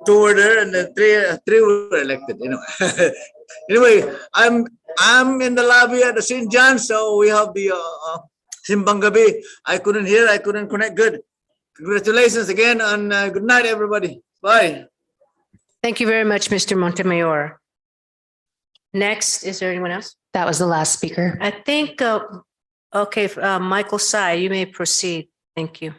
two were there, and then three were elected. You know. Anyway, I'm in the lobby at the St. John, so we have the Simbang Gabi. I couldn't hear, I couldn't connect. Good. Congratulations again, and good night, everybody. Bye. Thank you very much, Mr. Montemayor. Next, is there anyone else? That was the last speaker. I think, okay, Michael Sy, you may proceed. Thank you.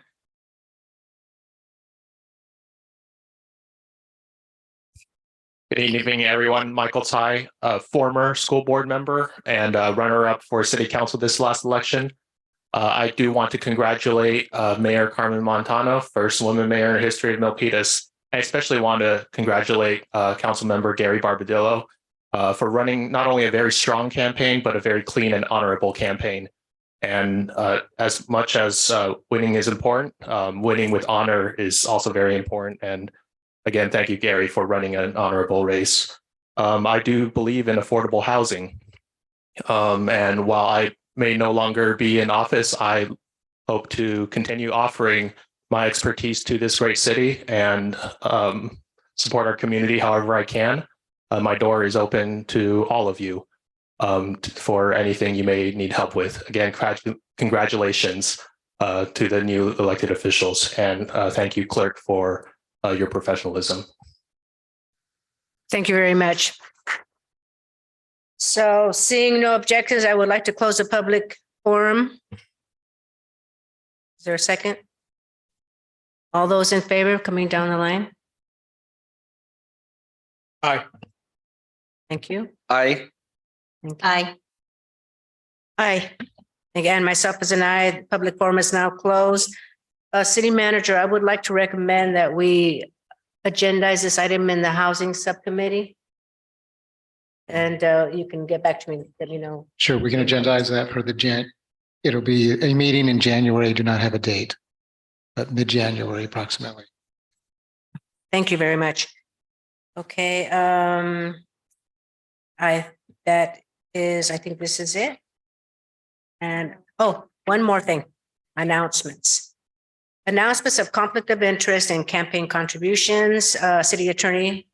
Good evening, everyone. Michael Sy, a former school board member and runner-up for city council this last election. I do want to congratulate Mayor Carmen Montano, first woman mayor in the history of Milpitas. I especially want to congratulate council member Gary Barbadillo for running not only a very strong campaign, but a very clean and honorable campaign. And as much as winning is important, winning with honor is also very important. And again, thank you, Gary, for running an honorable race. I do believe in affordable housing. And while I may no longer be in office, I hope to continue offering my expertise to this great city and support our community however I can. My door is open to all of you for anything you may need help with. Again, congratulations to the new elected officials, and thank you, Clerk, for your professionalism. Thank you very much. So seeing no objections, I would like to close the public forum. Is there a second? All those in favor coming down the line? Aye. Thank you. Aye. Aye. Aye. Again, myself as an aye, the public forum is now closed. City manager, I would like to recommend that we agendize this item in the housing subcommittee. And you can get back to me, let me know. Sure, we can agendize that for the it'll be a meeting in January, do not have a date, but mid-January approximately. Thank you very much. Okay, I think this is it. And, oh, one more thing, announcements. Announcements of conflict of interest and campaign contributions, city attorney.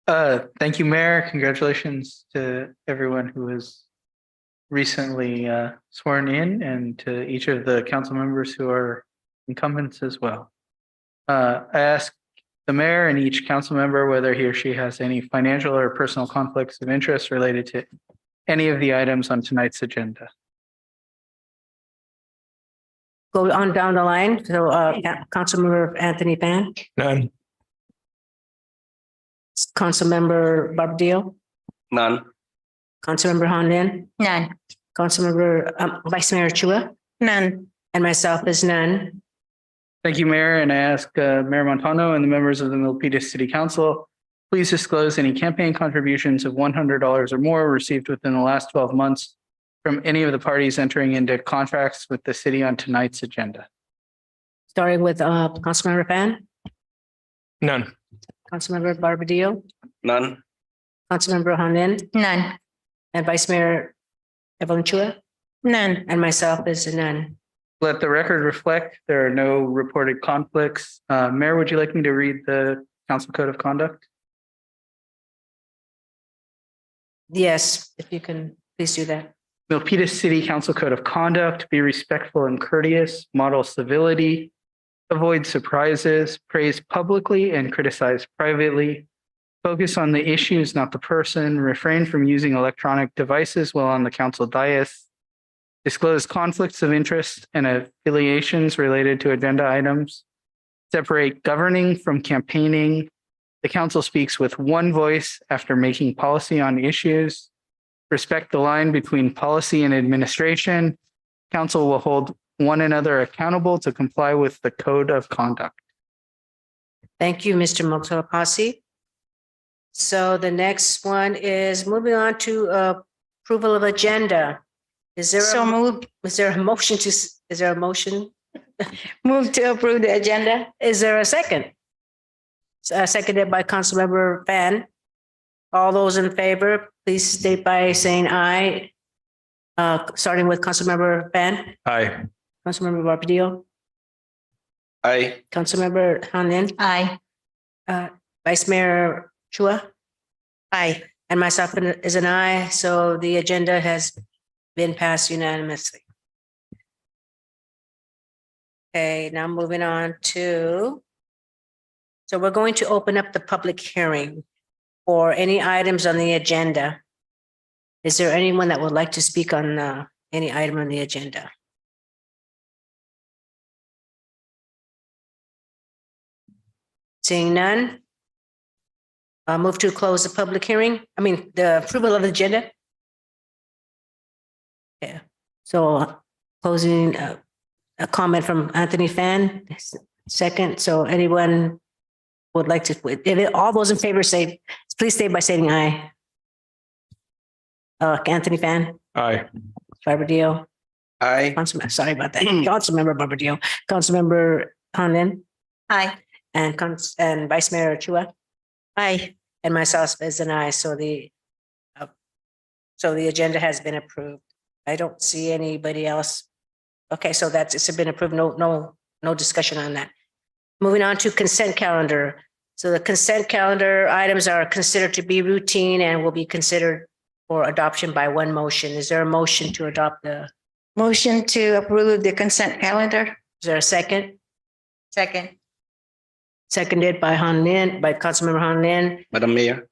Thank you, Mayor. Congratulations to everyone who was recently sworn in, and to each of the council members who are incumbents as well. I ask the mayor and each council member whether he or she has any financial or personal conflicts of interest related to any of the items on tonight's agenda. Go on down the line. So Councilmember Anthony Pan. None. Councilmember Barbadillo. None. Councilmember Honlin. None. Councilmember Vice Mayor Chua. None. And myself is none. Thank you, Mayor. And I ask Mayor Montano and the members of the Milpitas City Council, please disclose any campaign contributions of $100 or more received within the last 12 months from any of the parties entering into contracts with the city on tonight's agenda. Starting with Councilmember Pan. None. Councilmember Barbadillo. None. Councilmember Honlin. None. And Vice Mayor Evelyn Chua. None. And myself is a none. Let the record reflect there are no reported conflicts. Mayor, would you like me to read the council code of conduct? Yes, if you can, please do that. Milpitas City Council Code of Conduct: be respectful and courteous, model civility, avoid surprises, praise publicly and criticize privately, focus on the issues, not the person, refrain from using electronic devices while on the council dais, disclose conflicts of interest and affiliations related to agenda items, separate governing from campaigning. The council speaks with one voice after making policy on issues. Respect the line between policy and administration. Council will hold one another accountable to comply with the code of conduct. Thank you, Mr. Motorapasi. So the next one is moving on to approval of agenda. Is there So moved. Is there a motion to, is there a motion? Move to approve the agenda. Is there a second? Seconded by Councilmember Fan. All those in favor, please state by saying aye. Starting with Councilmember Fan, Aye. Councilmember Barbadillo, Aye. Councilmember Hanlin, Aye. Vice Mayor Chua? Aye. And myself is an aye, so the agenda has been passed unanimously. Okay, now moving on to, so we're going to open up the public hearing for any items on the agenda. Is there anyone that would like to speak on any item on the agenda? Seeing none. I'll move to close the public hearing. I mean, the approval of the agenda. Yeah, so closing a comment from Anthony Fan, second. So anyone would like to, if all those in favor say, please stay by saying aye. Anthony Fan, Aye. Barbadillo, Aye. sorry about that. Councilmember Barbadillo, Councilmember Hanlon. Aye. And Vice Mayor Chua. Aye. And myself is an aye, so the agenda has been approved. I don't see anybody else. Okay, so it's been approved. No discussion on that. Moving on to consent calendar. So the consent calendar items are considered to be routine and will be considered for adoption by one motion. Is there a motion to adopt the? Motion to approve the consent calendar. Is there a second? Second. Seconded by Councilmember Han Lin. Madam Mayor.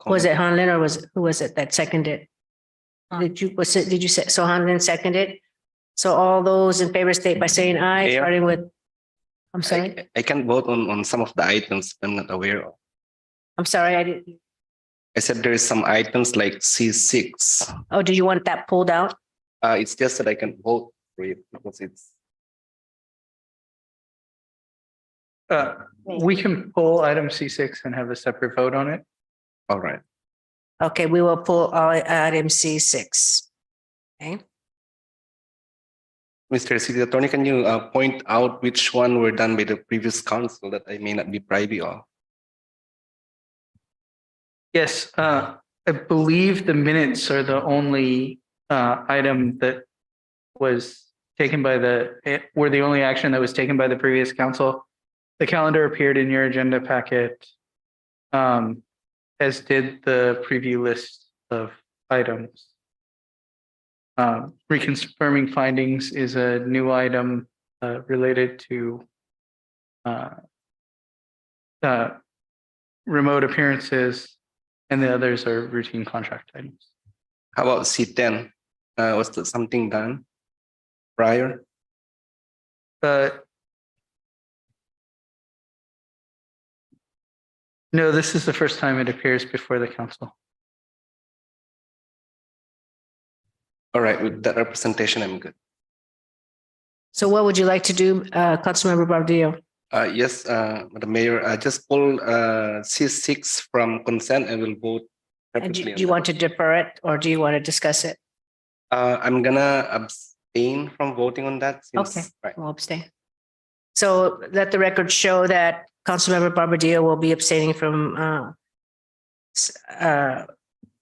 Was it Han Lin or who was it that seconded? Did you say, so Han Lin seconded? So all those in favor state by saying aye, Mayor? starting with, I'm sorry, I can vote on some of the items I'm not aware of. I'm sorry, I didn't. I said there is some items like C6. Oh, do you want that pulled out? It's just that I can vote for it because it's. We can pull item C6 and have a separate vote on it. All right. Okay, we will pull item C6. Okay. Mr. City Attorney, can you point out which one were done by the previous council that I may not be privy of? Yes, I believe the minutes are the only item that was taken by were the only action that was taken by the previous council. The calendar appeared in your agenda packet, as did the preview list of items. Reconfirming findings is a new item related to remote appearances, and the others are routine contract items. How about C10? Was there something done prior? No, this is the first time it appears before the council. All right, with that representation, I'm good. So what would you like to do, Councilmember Barbadillo? Yes, Madam Mayor, I just pulled C6 from consent and will vote. And do you want to defer it or do you want to discuss it? I'm gonna abstain from voting on that. Okay, right. we'll abstain. So let the record show that Councilmember Barbadillo will be abstaining from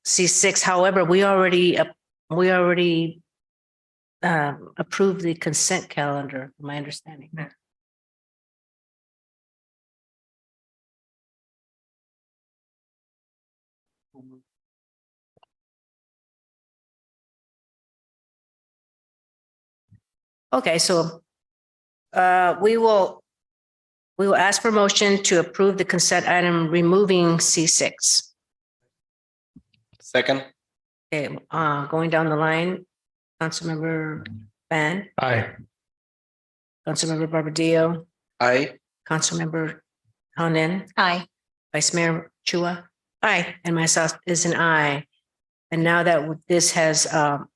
C6. However, we already approved the consent calendar, from my understanding. Okay, so we will ask for motion to approve the consent item removing C6. Second. Okay, going down the line, Councilmember Fan, Aye. Councilmember Barbadillo, Aye. Councilmember Honan, Aye. Vice Mayor Chua. Aye. And myself is an aye. And now that this has the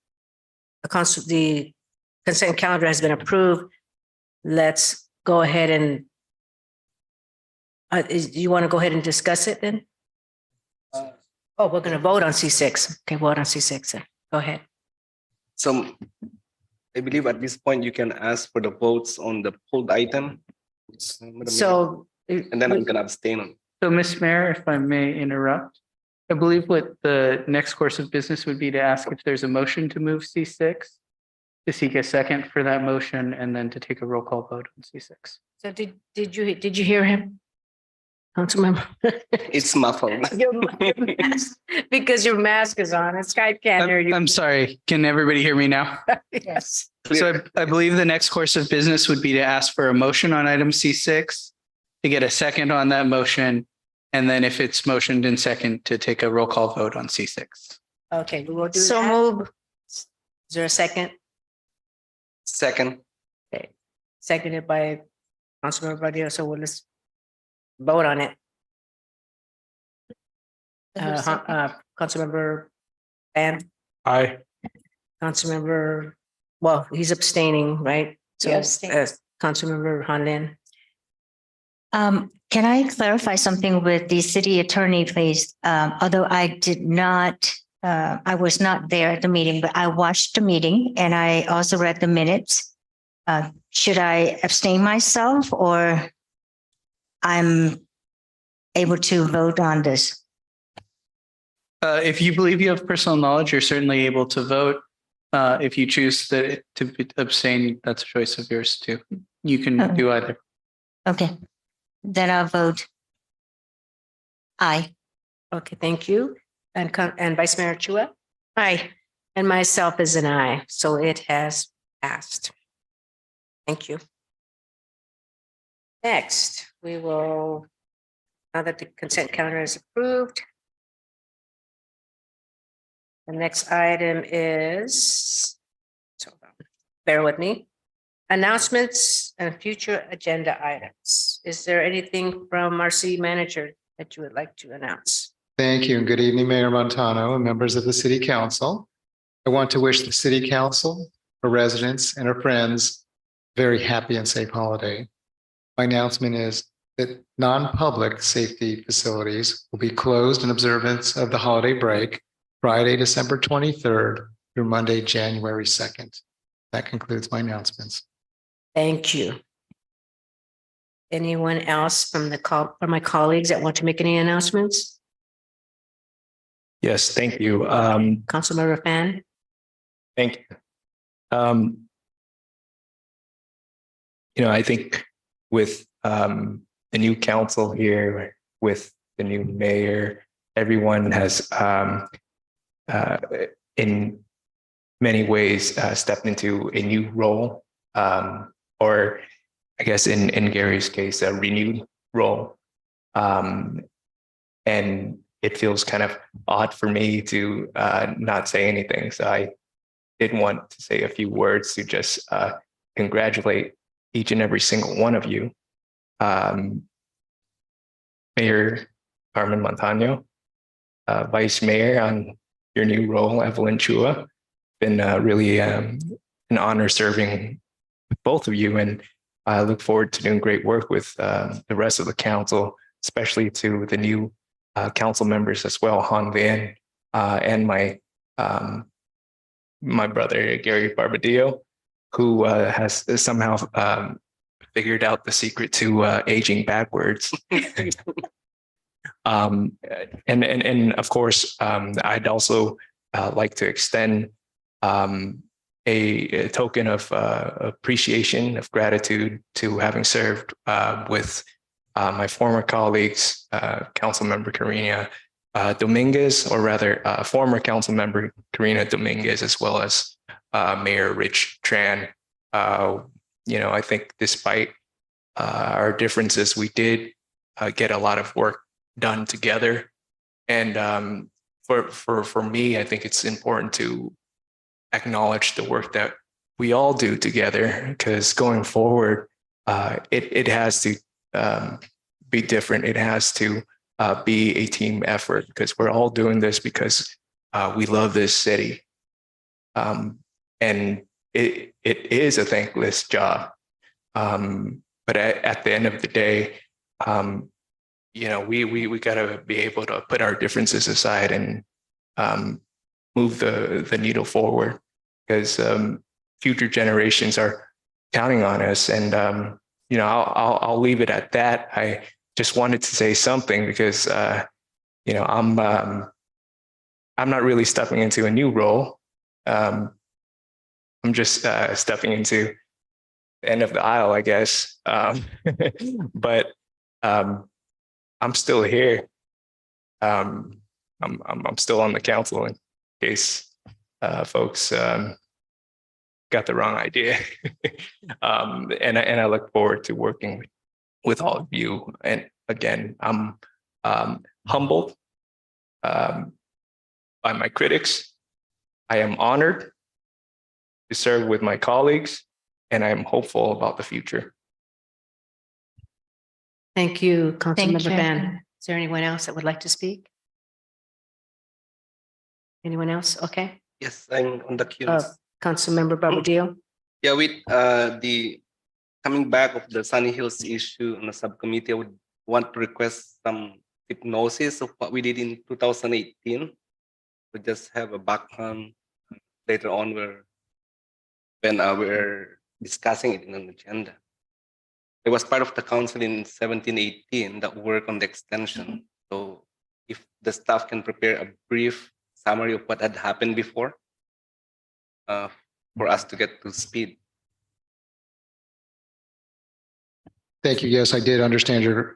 consent calendar has been approved, let's go ahead and you want to go ahead and discuss it then? Oh, we're going to vote on C6. Okay, vote on C6 then. Go ahead. So I believe at this point you can ask for the votes on the pulled item. So and then I'm gonna abstain on. So, Ms. Mayor, if I may interrupt, I believe what the next course of business would be to ask if there's a motion to move C6, to seek a second for that motion, and then to take a roll call vote on C6. So did you hear him? Councilmember. It's muffled. Because your mask is on. Skype can't hear you. I'm sorry. Can everybody hear me now? Yes. So I believe the next course of business would be to ask for a motion on item C6, to get a second on that motion, and then if it's motioned and second, to take a roll call vote on C6. Okay, we will do So that. move. Is there a second? Second. Okay, seconded by Councilmember Badillo. So let's vote on it. Councilmember Ban, Aye. Councilmember, well, he's abstaining, right? So, Yeah, abstain. Councilmember Hanlin. Can I clarify something with the city attorney, please? Although I did not, I was not there at the meeting, but I watched the meeting and I also read the minutes. Should I abstain myself or I'm able to vote on this? If you believe you have personal knowledge, you're certainly able to vote. If you choose to abstain, that's a choice of yours too. You can do either. Okay, then I'll vote aye. Okay, thank you. And Vice Mayor Chua? Aye. And myself is an aye, so it has passed. Thank you. Next, we will, now that the consent calendar is approved, the next item is, so bear with me, announcements and future agenda items. Is there anything from our city manager that you would like to announce? Thank you and good evening, Mayor Montano and members of the City Council. I want to wish the City Council, our residents and our friends a very happy and safe holiday. My announcement is that non-public safety facilities will be closed in observance of the holiday break, Friday, December 23rd through Monday, January 2nd. That concludes my announcements. Thank you. Anyone else from my colleagues that want to make any announcements? Yes, thank you. Councilmember Fan? Thank you. I think with the new council here, with the new mayor, everyone has in many ways stepped into a new role, or I guess in Gary's case, a renewed role. And it feels kind of odd for me to not say anything. So I did want to say a few words to just congratulate each and every single one of you. Mayor Carmen Montano, Vice Mayor on your new role, Evelyn Chua. Been really an honor serving with both of you, and I look forward to doing great work with the rest of the council, especially to the new council members as well, Han Lin, and my brother Gary Barbadillo, who has somehow figured out the secret to aging backwards. And of course, I'd also like to extend a token of appreciation, of gratitude to having served with my former colleagues, Councilmember Karina Dominguez, or rather former Councilmember Karina Dominguez, as well as Mayor Rich Tran. I think despite our differences, we did get a lot of work done together. And for me, I think it's important to acknowledge the work that we all do together, because going forward, it has to be different. It has to be a team effort, because we're all doing this because we love this city. And it is a thankless job. But at the end of the day, we gotta be able to put our differences aside and move the needle forward, because future generations are counting on us. And I'll leave it at that. I just wanted to say something because I'm not really stepping into a new role. I'm just stepping into the end of the aisle, I guess. But I'm still here. I'm still on the council in case folks got the wrong idea. And I look forward to working with all of you. And again, I'm humbled by my critics. I am honored to serve with my colleagues, and I am hopeful about the future. Thank you, Councilmember you. Fan. Is there anyone else that would like to speak? Anyone else? Okay. Yes, I'm on the queue. Councilmember Barbadillo. Yeah, with the coming back of the Sunny Hills issue on the subcommittee, I would want to request some hypnosis of what we did in 2018. We just have a background later on when we're discussing it in an agenda. It was part of the council in 17-18 that worked on the extension. So if the staff can prepare a brief summary of what had happened before for us to get to speed. Thank you. Yes, I did understand your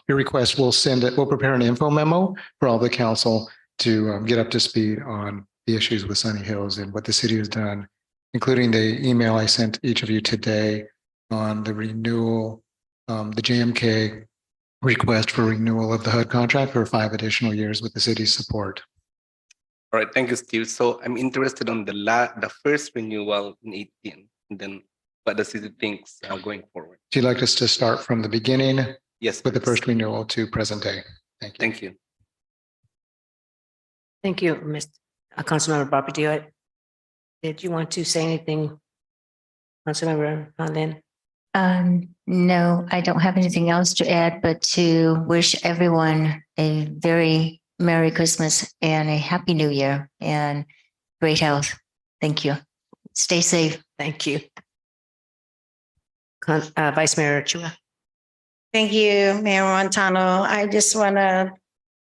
request. We'll send it. We'll prepare an info memo for all the council to get up to speed on the issues with Sunny Hills and what the city has done, including the email I sent each of you today on the renewal, the JMK request for renewal of the HUD contract for 5 additional years with the city's support. All right, thank you, Steve. So I'm interested on the first renewal in 18, and then what the city thinks going forward. Would you like us to start from the beginning? Yes, with the first renewal to present day? Thank you. Thank you. Thank you, Mr. Councilmember Barbadillo. Did you want to say anything, Councilmember Lynn? No, I don't have anything else to add, but to wish everyone a very Merry Christmas and a Happy New Year and great health. Thank you. Stay safe. Thank you. Vice Mayor Chua. Thank you, Mayor Montano. I just want to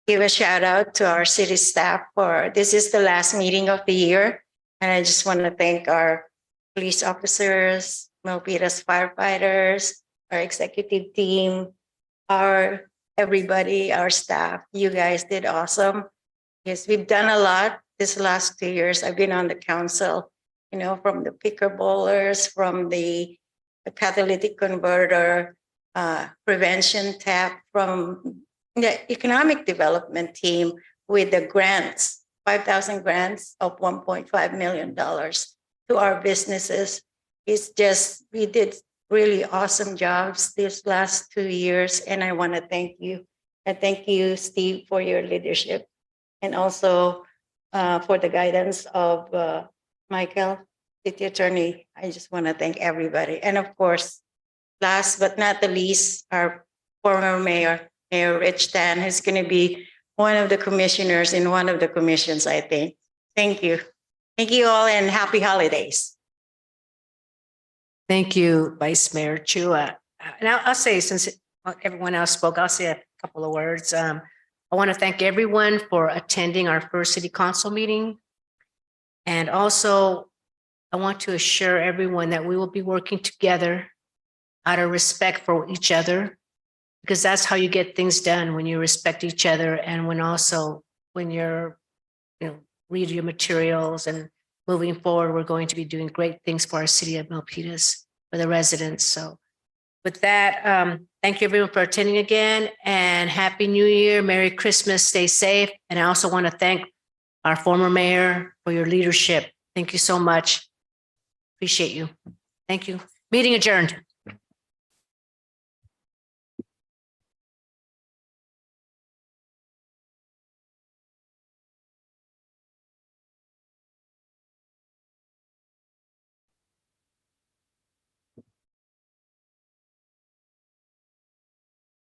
give a shout out to our city staff for this is the last meeting of the year. And I just want to thank our police officers, Milpitas firefighters, our executive team, our everybody, our staff. You guys did awesome. Yes, we've done a lot this last 2 years. I've been on the council, you know, from the picker bowlers, from the catalytic converter, prevention tap, from the economic development team with the grants, 5,000 grants of $1.5 million to our businesses. It's just, we did really awesome jobs these last 2 years. And I want to thank you. And thank you, Steve, for your leadership. And also for the guidance of Michael, City Attorney. I just want to thank everybody. And of course, last but not the least, our former mayor, Mayor Rich Tan, who's going to be one of the commissioners in one of the commissions, I think. Thank you. Thank you all and happy holidays. Thank you, Vice Mayor Chua. And I'll say, since everyone else spoke, I'll say a couple of words. I want to thank everyone for attending our first city council meeting. And also, I want to assure everyone that we will be working together out of respect for each other, because that's how you get things done, when you respect each other and when you're, read your materials and moving forward, we're going to be doing great things for our city of Milpitas, for the residents. So with that, thank you everyone for attending again, and Happy New Year, Merry Christmas, stay safe. And I also want to thank our former mayor for your leadership. Thank you so much. Appreciate you. Thank you. Meeting adjourned.